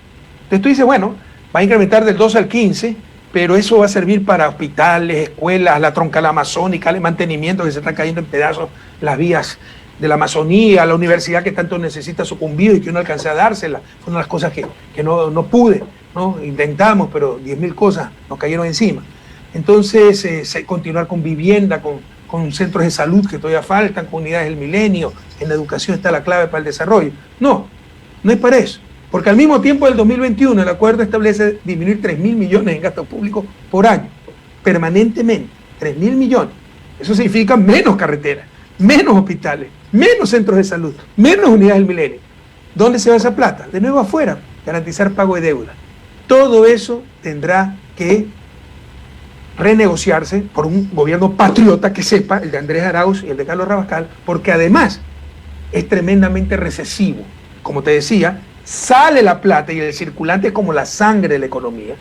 Entonces tú dices, bueno, va a incrementar del 12 al 15, pero eso va a servir para hospitales, escuelas, la troncal amazónica, el mantenimiento, que se están cayendo en pedazos las vías de la Amazonía, la universidad que tanto necesita sucumbido y que no alcancé a dársela. Fue una de las cosas que no pude, ¿no? Intentamos, pero 10.000 cosas nos cayeron encima. Entonces, continuar con vivienda, con centros de salud que todavía faltan, con unidades del milenio, en la educación está la clave para el desarrollo. No es para eso. Porque al mismo tiempo del 2021 el acuerdo establece disminuir 3.000 millones en gasto público por año, permanentemente, 3.000 millones. Eso significa menos carreteras, menos hospitales, menos centros de salud, menos unidades del milenio. ¿Dónde se va esa plata? De nuevo afuera, garantizar pago de deuda. Todo eso tendrá que renegociarse por un gobierno patriota que sepa, el de Andrés Arauz y el de Carlos Rabascal, porque además es tremendamente recesivo. Como te decía, sale la plata y el circulante es como la sangre de la economía,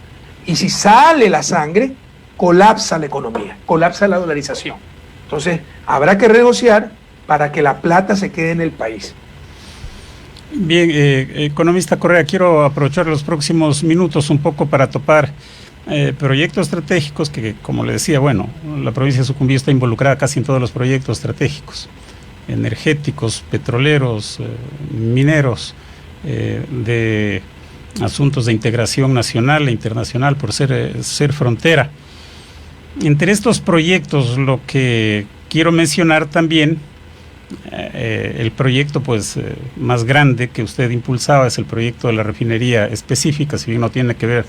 Y si sale la sangre, colapsa la economía, colapsa la dolarización. Entonces, habrá que renegociar para que la plata se quede en el país. Bien, economista Correa, quiero aprovechar los próximos minutos un poco para topar proyectos estratégicos que, como le decía, bueno, la provincia de Sucumbíos está involucrada casi en todos los proyectos estratégicos, energéticos, petroleros, mineros, de asuntos de integración nacional e internacional por ser frontera. Entre estos proyectos, lo que quiero mencionar también, el proyecto más grande que usted impulsaba es el proyecto de la refinería específica, si bien no tiene que ver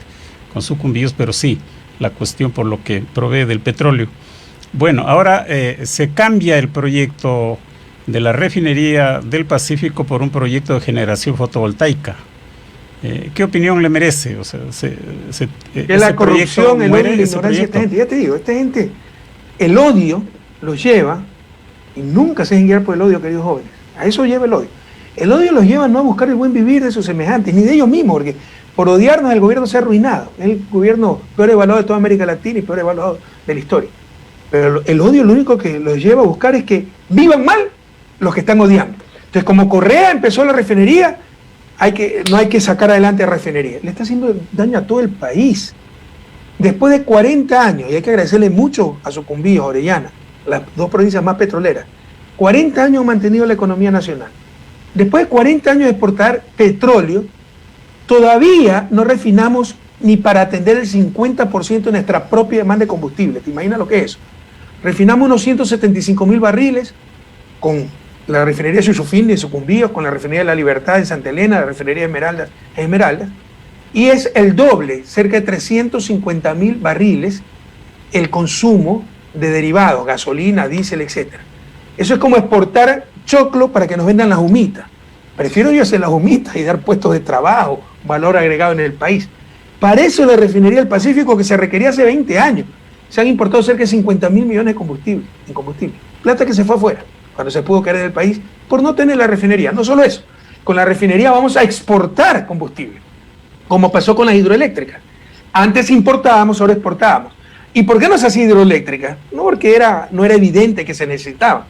con Sucumbíos, pero sí la cuestión por lo que provee del petróleo. Bueno, ahora se cambia el proyecto de la refinería del Pacífico por un proyecto de generación fotovoltaica. ¿Qué opinión le merece? O sea, que la corrupción, el odio y la ignorancia de esta gente. Ya te digo, esta gente, el odio los lleva, y nunca se dejen guiar por el odio, queridos jóvenes. A eso lleva el odio. El odio los lleva no a buscar el buen vivir de sus semejantes, ni de ellos mismos, porque por odiarnos el gobierno se ha arruinado. Es el gobierno peor evaluado de toda América Latina y peor evaluado de la historia. Pero el odio lo único que los lleva a buscar es que vivan mal los que están odiando. Entonces, como Correa empezó la refinería, no hay que sacar adelante la refinería. Le está haciendo daño a todo el país. Después de 40 años, y hay que agradecerle mucho a Sucumbíos, a Orellana, las dos provincias más petroleras, 40 años han mantenido la economía nacional. Después de 40 años de exportar petróleo, todavía no refinamos ni para atender el 50% de nuestra propia demanda de combustible. ¿Te imaginas lo que es eso? Refinamos unos 175.000 barriles con la refinería de Chuchufín de Sucumbíos, con la refinería de La Libertad en Santa Elena, la refinería de Esmeraldas, y es el doble, cerca de 350.000 barriles, el consumo de derivados, gasolina, diésel, etc. Eso es como exportar choclo para que nos vendan las humitas. Prefiero yo hacer las humitas y dar puestos de trabajo, valor agregado en el país. Para eso la refinería del Pacífico, que se requería hace 20 años, se han importado cerca de 50.000 millones de combustible, en combustible. Plata que se fue afuera, cuando se pudo caer del país, por no tener la refinería. No solo eso, con la refinería vamos a exportar combustible, como pasó con las hidroeléctricas. Antes importábamos, ahora exportábamos. ¿Y por qué no se hacía hidroeléctrica? No porque no era evidente que se necesitaba.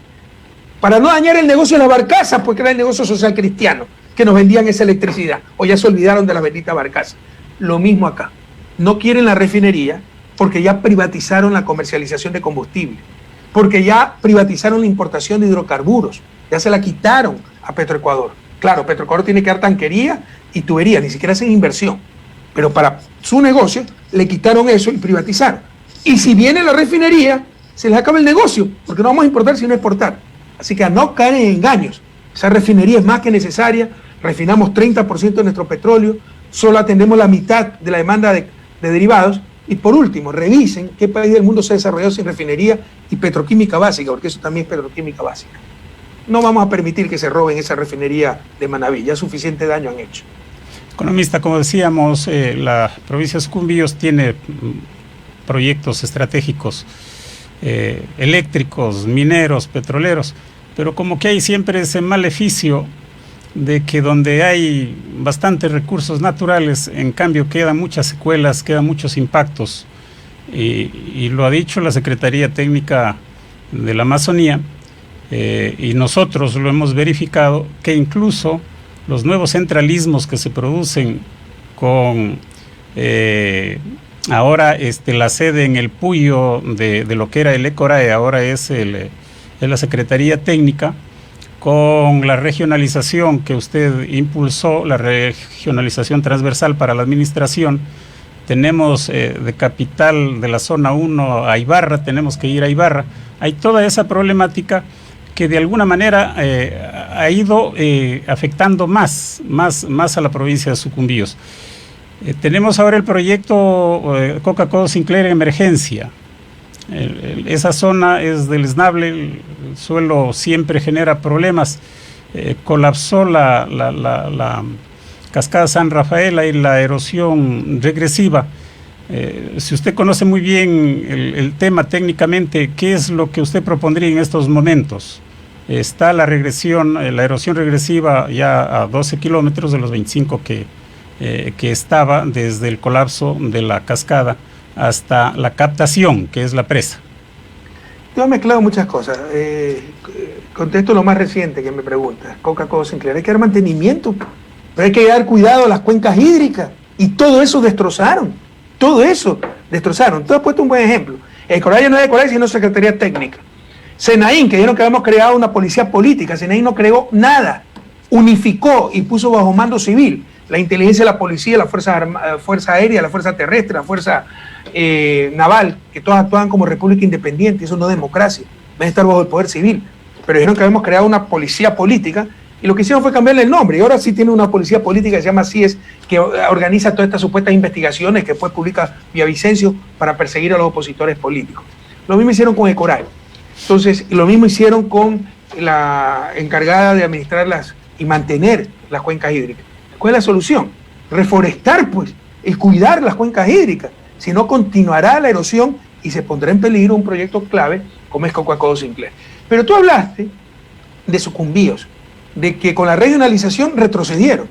Para no dañar el negocio de las barcazas, porque era el negocio social cristiano, que nos vendían esa electricidad. O ya se olvidaron de las benditas barcazas. Lo mismo acá. No quieren la refinería porque ya privatizaron la comercialización de combustible, porque ya privatizaron la importación de hidrocarburos, ya se la quitaron a Petroecuador. Claro, Petroecuador tiene que dar tanquería y tubería, ni siquiera hacen inversión. Pero para su negocio le quitaron eso y privatizaron. Y si viene la refinería, se les acaba el negocio, porque no vamos a importar sino exportar. Así que a no caer en engaños. Esa refinería es más que necesaria, refinamos 30% de nuestro petróleo, solo atendemos la mitad de la demanda de derivados. Y por último, revisen qué país del mundo se ha desarrollado sin refinería y petroquímica básica, porque eso también es petroquímica básica. No vamos a permitir que se roben esa refinería de Manabí, ya suficiente daño han hecho. Economista, como decíamos, la provincia de Sucumbíos tiene proyectos estratégicos eléctricos, mineros, petroleros, pero como que hay siempre ese maleficio de que donde hay bastantes recursos naturales, en cambio quedan muchas secuelas, quedan muchos impactos, y lo ha dicho la Secretaría Técnica de la Amazonía, y nosotros lo hemos verificado, que incluso los nuevos centralismos que se producen con ahora la sede en el Puyo de lo que era el ECORAE, ahora es la Secretaría Técnica, con la regionalización que usted impulsó, la regionalización transversal para la administración. Tenemos de capital de la zona 1 a Ibarra, tenemos que ir a Ibarra. Hay toda esa problemática que de alguna manera ha ido afectando más a la provincia de Sucumbíos. Tenemos ahora el proyecto Coca-Cola Sinclair en emergencia. Esa zona es deleznable, el suelo siempre genera problemas. Colapsó la cascada San Rafael y la erosión regresiva. Si usted conoce muy bien el tema técnicamente, ¿qué es lo que usted propondría en estos momentos? Está la erosión regresiva ya a 12 kilómetros de los 25 que que estaba desde el colapso de la cascada hasta la captación, que es la presa. Yo he mezclado muchas cosas. Contesto lo más reciente que me preguntas, Coca-Cola Sinclair. Hay que dar mantenimiento, pero hay que dar cuidado a las cuencas hídricas. Y todo eso destrozaron. Todo eso destrozaron. Tú has puesto un buen ejemplo. El Coraya no es de Coraya, sino Secretaría Técnica. Senaín, que dijeron que habíamos creado una policía política. Senaín no creó nada. Unificó y puso bajo mando civil la inteligencia, la policía, la fuerza aérea, la fuerza terrestre, la fuerza naval, que todas actuaban como república independiente. Eso no es democracia, va a estar bajo el poder civil. Pero dijeron que habíamos creado una policía política y lo que hicieron fue cambiarle el nombre. Y ahora sí tiene una policía política que se llama CIES, que organiza todas estas supuestas investigaciones que después publica Villavicencio para perseguir a los opositores políticos. Lo mismo hicieron con Ecoral. Entonces, lo mismo hicieron con la encargada de administrarlas y mantener las cuencas hídricas. ¿Cuál es la solución? Reforestar, pues, y cuidar las cuencas hídricas. Si no, continuará la erosión y se pondrá en peligro un proyecto clave como es Coca-Cola Sinclair. Pero tú hablaste de sucumbíos, de que con la regionalización retrocedieron.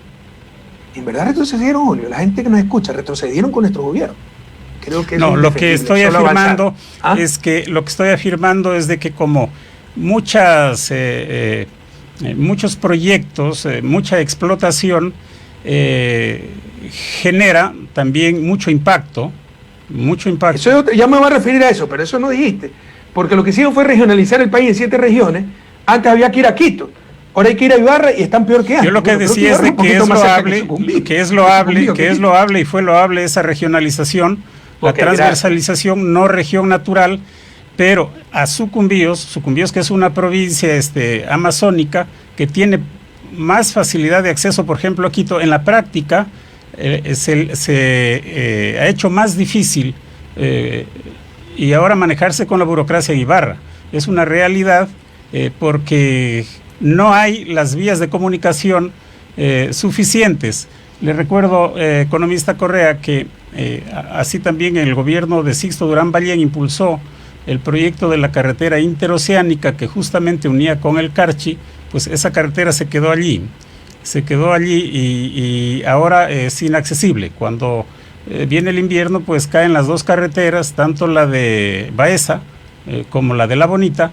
En verdad retrocedieron, Julio. La gente que nos escucha, retrocedieron con nuestro gobierno. Creo que no, lo que estoy afirmando es que de que como muchos proyectos, mucha explotación genera también mucho impacto. Eso, ya me voy a referir a eso, pero eso no dijiste. Porque lo que hicieron fue regionalizar el país en 7 regiones. Antes había que ir a Quito. Ahora hay que ir a Ibarra y están peor que antes. Yo lo que decía es de que es loable y fue loable esa regionalización, la transversalización, no región natural, pero a Sucumbíos, que es una provincia amazónica que tiene más facilidad de acceso, por ejemplo, a Quito, en la práctica se ha hecho más difícil y ahora manejarse con la burocracia en Ibarra. Es una realidad porque no hay las vías de comunicación suficientes. Le recuerdo, economista Correa, que así también el gobierno de Sixto Durán Ballén impulsó el proyecto de la carretera interoceánica que justamente unía con el Carchi. Pues esa carretera se quedó allí y ahora es inaccesible. Cuando viene el invierno, pues caen las dos carreteras, tanto la de Baeza como la de La Bonita,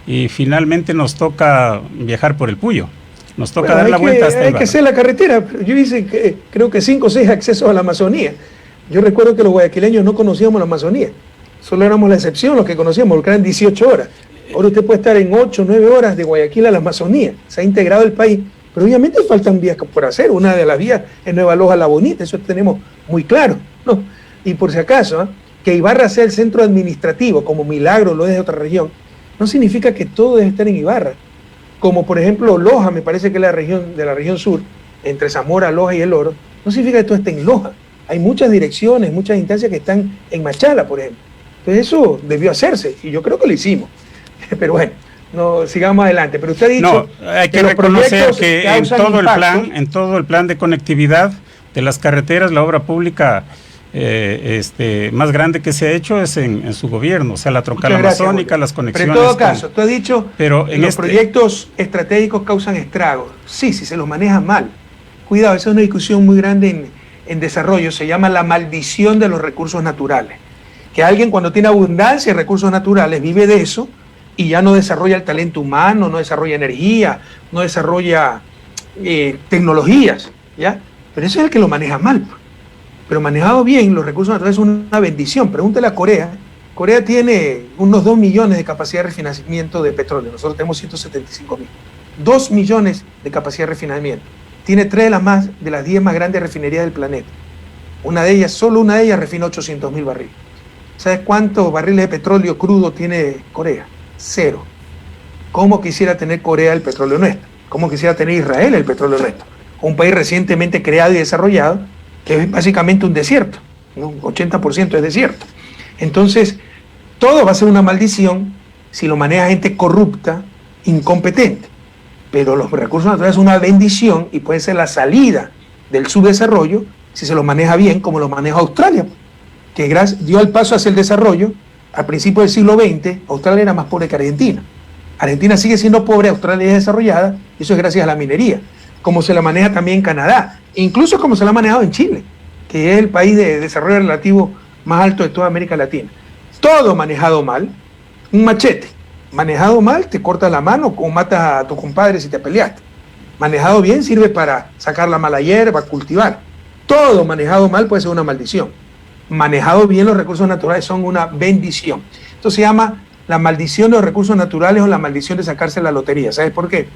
y finalmente nos toca viajar por el Puyo. Nos toca dar la vuelta hasta Ibarra. Hay que hacer la carretera. Yo hice, creo que 5 o 6 accesos a la Amazonía. Yo recuerdo que los guayaquileños no conocíamos la Amazonía. Solo éramos la excepción los que conocíamos, porque eran 18 horas. Ahora usted puede estar en 8 o 9 horas de Guayaquil a la Amazonía. Se ha integrado el país. Pero obviamente faltan vías por hacer. Una de las vías es Nueva Loja La Bonita. Eso tenemos muy claro, ¿no? Y por si acaso, que Ibarra sea el centro administrativo, como Milagro lo es de otra región, no significa que todo debe estar en Ibarra. Como por ejemplo Loja, me parece que es la región sur, entre Zamora, Loja y El Oro, no significa que todo esté en Loja. Hay muchas direcciones, muchas instancias que están en Machala, por ejemplo. Entonces eso debió hacerse y yo creo que lo hicimos. Pero bueno, no sigamos adelante. Pero usted ha dicho hay que reconocer que en todo el plan de conectividad de las carreteras, la obra pública más grande que se ha hecho es en su gobierno, o sea, la troncal amazónica, las conexiones. Pero en todo caso, tú has dicho que los proyectos estratégicos causan estragos. Sí, si se los manejan mal. Cuidado, esa es una discusión muy grande en desarrollo, se llama la maldición de los recursos naturales. Que alguien cuando tiene abundancia de recursos naturales vive de eso y ya no desarrolla el talento humano, no desarrolla energía, no desarrolla tecnologías, ¿ya? Pero eso es el que lo maneja mal. Pero manejado bien, los recursos naturales son una bendición. Pregúntale a Corea. Corea tiene unos 2 millones de capacidad de refinamiento de petróleo. Nosotros tenemos 175.000. 2 millones de capacidad de refinamiento. Tiene 3 de las 10 más grandes refinerías del planeta. Solo una de ellas refina 800.000 barriles. ¿Sabes cuántos barriles de petróleo crudo tiene Corea? 0. ¿Cómo quisiera tener Corea el petróleo nuestro? ¿Cómo quisiera tener Israel el petróleo nuestro? Un país recientemente creado y desarrollado que es básicamente un desierto, un 80% es desierto. Entonces, todo va a ser una maldición si lo maneja gente corrupta, incompetente. Pero los recursos naturales son una bendición y puede ser la salida del subdesarrollo si se lo maneja bien, como lo maneja Australia, que dio el paso hacia el desarrollo. Al principio del siglo XX, Australia era más pobre que Argentina. Argentina sigue siendo pobre, Australia es desarrollada, y eso es gracias a la minería. Como se la maneja también Canadá. incluso como se lo ha manejado en Chile, que es el país de desarrollo relativo más alto de toda América Latina. Todo manejado mal, un machete, manejado mal te cortas la mano o matas a tu compadre si te peleaste. Manejado bien sirve para sacar la mala hierba, cultivar. Todo manejado mal puede ser una maldición. Manejado bien los recursos naturales son una bendición. Esto se llama la maldición de los recursos naturales o la maldición de sacarse la lotería. ¿Sabes por qué?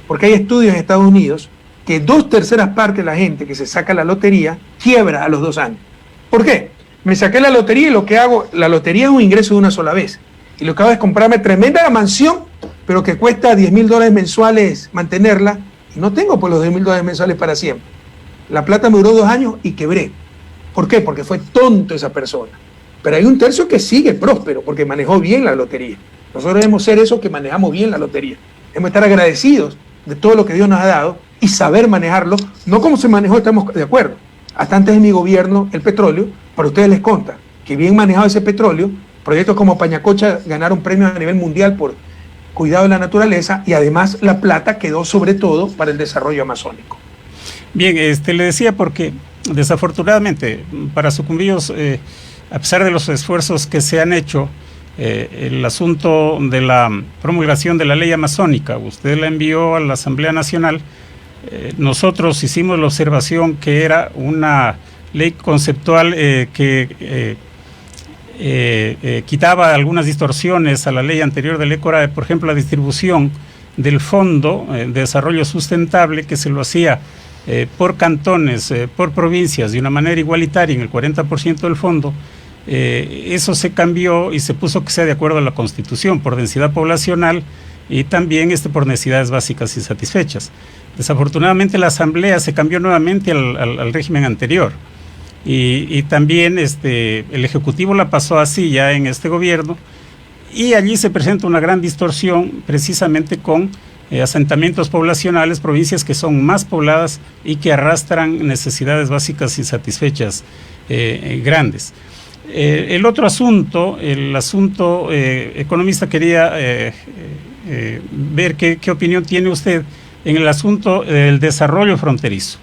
Porque hay estudios en Estados Unidos que 2/3 partes de la gente que se saca la lotería quiebra a los 2 años. ¿Por qué? Me saqué la lotería y lo que hago, la lotería es un ingreso de una sola vez. Y lo que hago es comprarme tremenda mansión, pero que cuesta $10,000 mensuales mantenerla, y no tengo pues los $10,000 mensuales para siempre. La plata me duró 2 años y quebré. ¿Por qué? Porque fue tonto esa persona. Pero hay un tercio que sigue próspero porque manejó bien la lotería. Nosotros debemos ser esos que manejamos bien la lotería. Debemos estar agradecidos de todo lo que Dios nos ha dado y saber manejarlo, no como se manejó, estamos de acuerdo. Hasta antes de mi gobierno, el petróleo, para ustedes les consta que bien manejado ese petróleo, proyectos como Pañacocha ganaron premios a nivel mundial por cuidado de la naturaleza y además la plata quedó sobre todo para el desarrollo amazónico. Bien, le decía porque desafortunadamente para Sucumbíos, a pesar de los esfuerzos que se han hecho, el asunto de la promulgación de la ley amazónica, usted la envió a la Asamblea Nacional, nosotros hicimos la observación que era una ley conceptual que quitaba algunas distorsiones a la ley anterior del ECORA, por ejemplo la distribución del Fondo de Desarrollo Sustentable, que se lo hacía por cantones, por provincias, de una manera igualitaria en el 40% del fondo. Eso se cambió y se puso que sea de acuerdo a la Constitución, por densidad poblacional y también por necesidades básicas insatisfechas. Desafortunadamente la Asamblea se cambió nuevamente al régimen anterior y también el Ejecutivo la pasó así ya en este gobierno, y allí se presenta una gran distorsión precisamente con asentamientos poblacionales, provincias que son más pobladas y que arrastran necesidades básicas insatisfechas grandes. El otro asunto, el asunto economista, quería ver qué opinión tiene usted en el asunto del desarrollo fronterizo.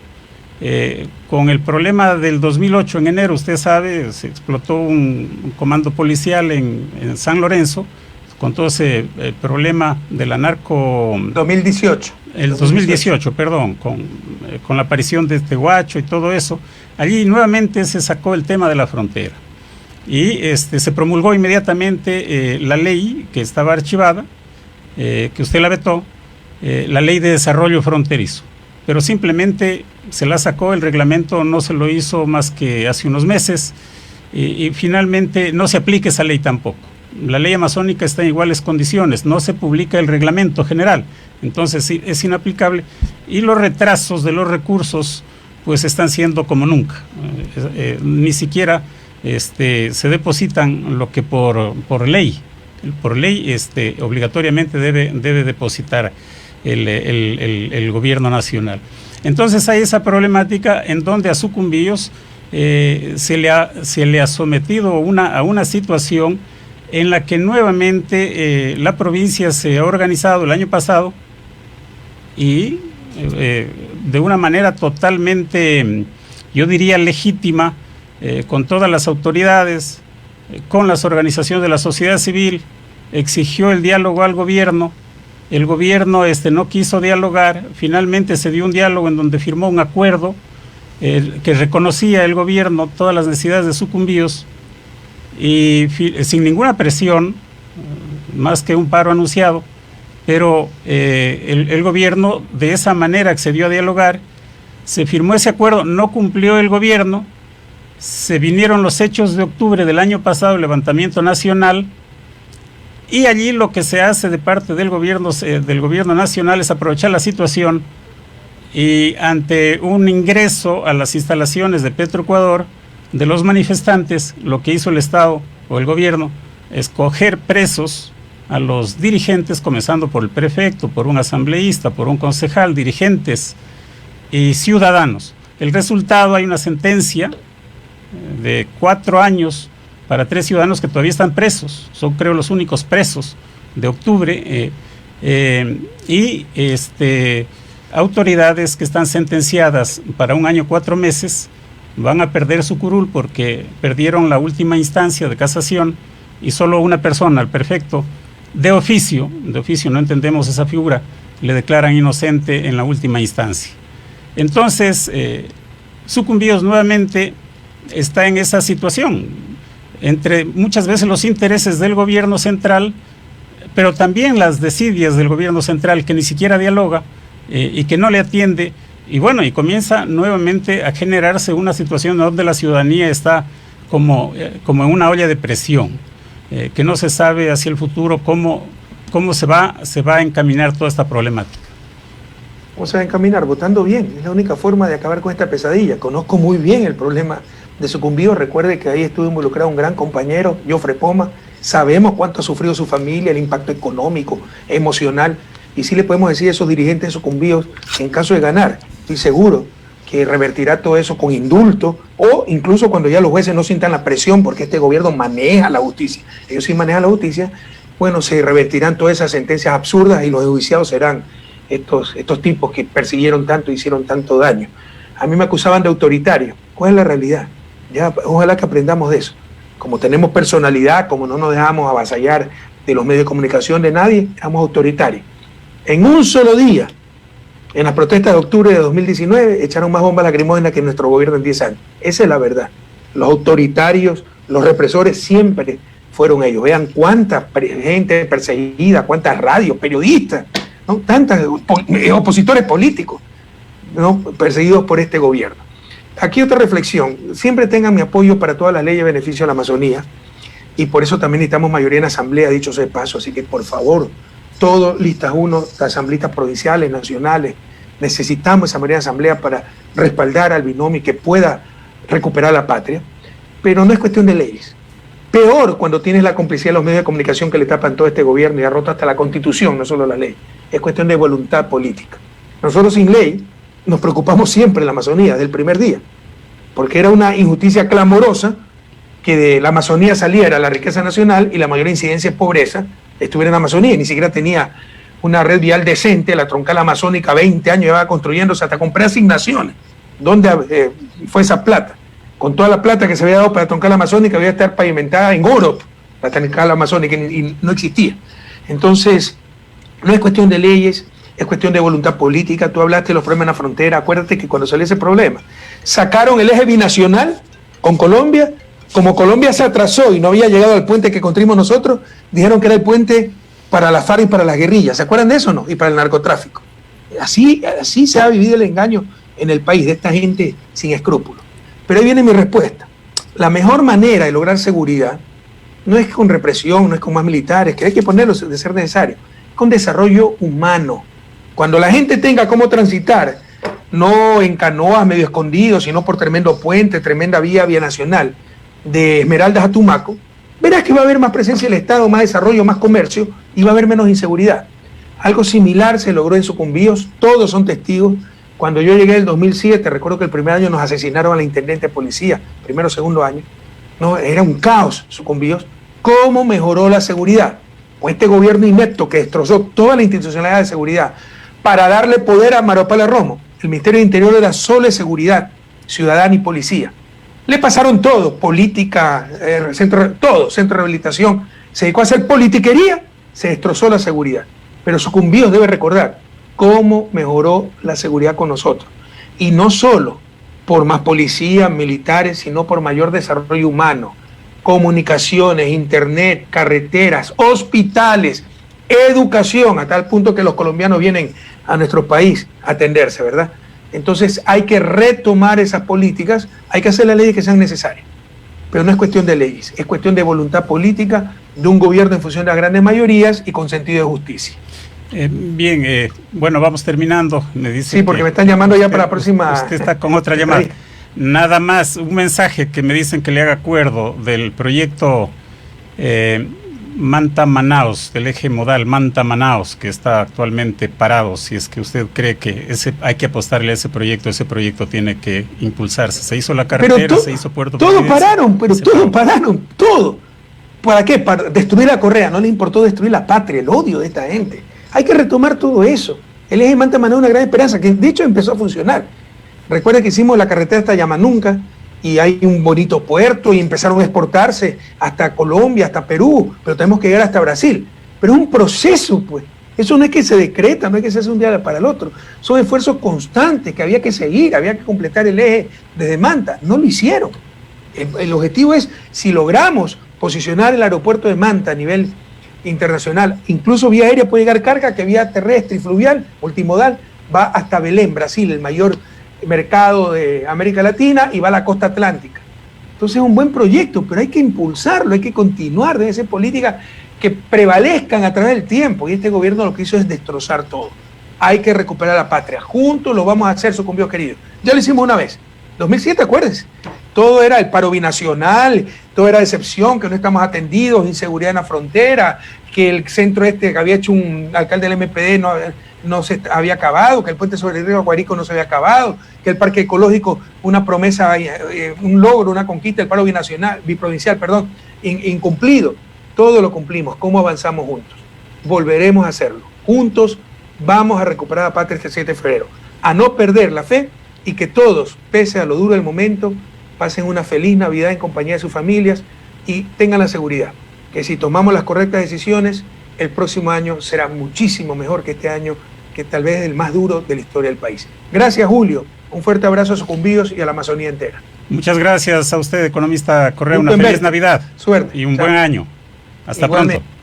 Con el problema del 2008 en enero, usted sabe, se explotó un comando policial en San Lorenzo, con todo ese problema de la narco... 2018. El 2018, perdón, con la aparición de Tehuacho y todo eso. Allí nuevamente se sacó el tema de la frontera. Y se promulgó inmediatamente la ley que estaba archivada, que usted la vetó, la ley de desarrollo fronterizo. Pero simplemente se la sacó, el reglamento no se lo hizo más que hace unos meses, y finalmente no se aplica esa ley tampoco. La ley amazónica está en iguales condiciones, no se publica el reglamento general, entonces sí, es inaplicable, y los retrasos de los recursos pues están siendo como nunca. Ni siquiera se depositan lo que por ley obligatoriamente debe depositar el gobierno nacional. Entonces hay esa problemática en donde a Sucumbíos se le ha sometido a una situación en la que nuevamente la provincia se ha organizado el año pasado y de una manera totalmente, yo diría, legítima, con todas las autoridades, con las organizaciones de la sociedad civil, exigió el diálogo al gobierno. El gobierno no quiso dialogar, finalmente se dio un diálogo en donde firmó un acuerdo que reconocía el gobierno todas las necesidades de Sucumbíos, y sin ninguna presión, más que un paro anunciado, pero el gobierno de esa manera accedió a dialogar, se firmó ese acuerdo, no cumplió el gobierno, se vinieron los hechos de octubre del año pasado, el levantamiento nacional, y allí lo que se hace de parte del gobierno nacional es aprovechar la situación y ante un ingreso a las instalaciones de Petroecuador de los manifestantes, lo que hizo el Estado o el gobierno es coger presos a los dirigentes, comenzando por el prefecto, por un asambleísta, por un concejal, dirigentes y ciudadanos. El resultado, hay una sentencia de 4 años para 3 ciudadanos que todavía están presos, son creo los únicos presos de octubre, y autoridades que están sentenciadas para 1 año 4 meses van a perder su curul porque perdieron la última instancia de casación y solo una persona, el prefecto, de oficio, no entendemos esa figura, le declaran inocente en la última instancia. Entonces, Sucumbíos nuevamente está en esa situación, entre muchas veces los intereses del gobierno central, pero también las desidias del gobierno central que ni siquiera dialoga y que no le atiende, y bueno, y comienza nuevamente a generarse una situación donde la ciudadanía está como en una olla de presión, que no se sabe hacia el futuro cómo se va a encaminar toda esta problemática. ¿Cómo se va a encaminar? Votando bien. Es la única forma de acabar con esta pesadilla. Conozco muy bien el problema de Sucumbíos. Recuerde que ahí estuvo involucrado un gran compañero, Jofre Poma. Sabemos cuánto ha sufrido su familia, el impacto económico, emocional. Y sí le podemos decir a esos dirigentes de Sucumbíos que en caso de ganar, estoy seguro que revertirá todo eso con indulto o incluso cuando ya los jueces no sientan la presión porque este gobierno maneja la justicia. Ellos sí manejan la justicia. Bueno, se revertirán todas esas sentencias absurdas y los enjuiciados serán estos tipos que persiguieron tanto y hicieron tanto daño. A mí me acusaban de autoritario. ¿Cuál es la realidad? Ya, ojalá que aprendamos de eso. Como tenemos personalidad, como no nos dejamos avasallar de los medios de comunicación de nadie, somos autoritarios. En un solo día, en las protestas de octubre de 2019, echaron más bombas lacrimógenas que nuestro gobierno en 10 años. Esa es la verdad. Los autoritarios, los represores siempre fueron ellos. Vean cuánta gente perseguida, cuántas radios, periodistas, ¿no? Tantos opositores políticos, ¿no? Perseguidos por este gobierno. Aquí otra reflexión. Siempre tengan mi apoyo para todas las leyes de beneficio a la Amazonía y por eso también necesitamos mayoría en asamblea, dicho sea de paso. Así que por favor, todos listas 1, asambleístas provinciales, nacionales, necesitamos esa mayoría en asamblea para respaldar al binomio y que pueda recuperar la patria. Pero no es cuestión de leyes. Peor cuando tienes la complicidad de los medios de comunicación que le tapan todo este gobierno y ha roto hasta la Constitución, no solo la ley. Es cuestión de voluntad política. Nosotros sin ley nos preocupamos siempre en la Amazonía, desde el primer día, porque era una injusticia clamorosa que de la Amazonía saliera la riqueza nacional y la mayor incidencia de pobreza estuviera en la Amazonía, y ni siquiera tenía una red vial decente. La troncal amazónica 20 años llevaba construyéndose hasta con preasignaciones. ¿Dónde fue esa plata? Con toda la plata que se había dado para la troncal amazónica, había que estar pavimentada en oro, la troncal amazónica, y no existía. Entonces, no es cuestión de leyes, es cuestión de voluntad política. Tú hablaste de los problemas en la frontera. Acuérdate que cuando salió ese problema, sacaron el eje binacional con Colombia. Como Colombia se atrasó y no había llegado al puente que construimos nosotros, dijeron que era el puente para la FARC y para las guerrillas. ¿Se acuerdan de eso o no? Y para el narcotráfico. Así se ha vivido el engaño en el país de esta gente sin escrúpulos. Pero ahí viene mi respuesta. La mejor manera de lograr seguridad no es con represión, no es con más militares, que hay que ponerlos de ser necesario, es con desarrollo humano. Cuando la gente tenga cómo transitar, no en canoas medio escondidos, sino por tremendo puente, tremenda vía nacional, de Esmeraldas a Tumaco, verás que va a haber más presencia del Estado, más desarrollo, más comercio y va a haber menos inseguridad. Algo similar se logró en Sucumbíos, todos son testigos. Cuando yo llegué en el 2007, recuerdo que el primer año nos asesinaron a la intendente de policía, primero o segundo año, no, era un caos Sucumbíos. ¿Cómo mejoró la seguridad? Pues este gobierno inepto que destrozó toda la institucionalidad de seguridad para darle poder a Maropala Romo. El Ministerio de Interior era solo de seguridad ciudadana y policía. Le pasaron todo, política, centro de rehabilitación. Se dedicó a hacer politiquería, se destrozó la seguridad. Pero Sucumbíos debe recordar cómo mejoró la seguridad con nosotros. Y no solo por más policías, militares, sino por mayor desarrollo humano, comunicaciones, internet, carreteras, hospitales, educación, a tal punto que los colombianos vienen a nuestro país a atenderse, ¿verdad? Entonces hay que retomar esas políticas, hay que hacer las leyes que sean necesarias. Pero no es cuestión de leyes, es cuestión de voluntad política de un gobierno en función de las grandes mayorías y con sentido de justicia. Bien, bueno, vamos terminando. Me dice sí, porque me están llamando ya para la próxima. Usted está con otra llamada. Nada más, un mensaje que me dicen que le haga acuerdo del proyecto Manta-Manaos, del eje modal Manta-Manaos, que está actualmente parado. Si es que usted cree que hay que apostarle a ese proyecto tiene que impulsarse. Se hizo la carretera, se hizo Puerto Todo pararon, pero todo pararon, todo. ¿Para qué? Para destruir la Correa. No le importó destruir la patria, el odio de esta gente. Hay que retomar todo eso. El eje Manta-Maná es una gran esperanza, que de hecho empezó a funcionar. Recuerda que hicimos la carretera hasta Yamanunca, y hay un bonito puerto, y empezaron a exportarse hasta Colombia, hasta Perú, pero tenemos que llegar hasta Brasil. Pero es un proceso, pues. Eso no es que se decreta, no es que se hace un día para el otro. Son esfuerzos constantes que había que seguir, había que completar el eje desde Manta. No lo hicieron. El objetivo es, si logramos posicionar el aeropuerto de Manta a nivel internacional, incluso vía aérea puede llegar carga, que vía terrestre y fluvial, multimodal, va hasta Belén, Brasil, el mayor mercado de América Latina, y va a la costa atlántica. Entonces es un buen proyecto, pero hay que impulsarlo, hay que continuar, debe ser política que prevalezcan a través del tiempo, y este gobierno lo que hizo es destrozar todo. Hay que recuperar la patria, juntos lo vamos a hacer, sucumbió querido. Ya lo hicimos una vez, 2007, acuérdense, todo era el paro binacional, todo era decepción, que no estamos atendidos, inseguridad en la frontera, que el centro que había hecho un alcalde del MPD no se había acabado, que el puente sobre el río Guarico no se había acabado, que el parque ecológico, una promesa, un logro, una conquista, el paro biprovincial, incumplido. Todo lo cumplimos. ¿Cómo avanzamos juntos? Volveremos a hacerlo. Juntos vamos a recuperar la patria este 7 de febrero. A no perder la fe, y que todos, pese a lo duro del momento, pasen una feliz Navidad en compañía de sus familias y tengan la seguridad que si tomamos las correctas decisiones, el próximo año será muchísimo mejor que este año, que tal vez es el más duro de la historia del país. Gracias, Julio. Un fuerte abrazo a Sucumbíos y a la Amazonía entera. Muchas gracias a usted, economista Correa. Una feliz Navidad. Suerte. Y un buen año. Hasta Igualmente. pronto.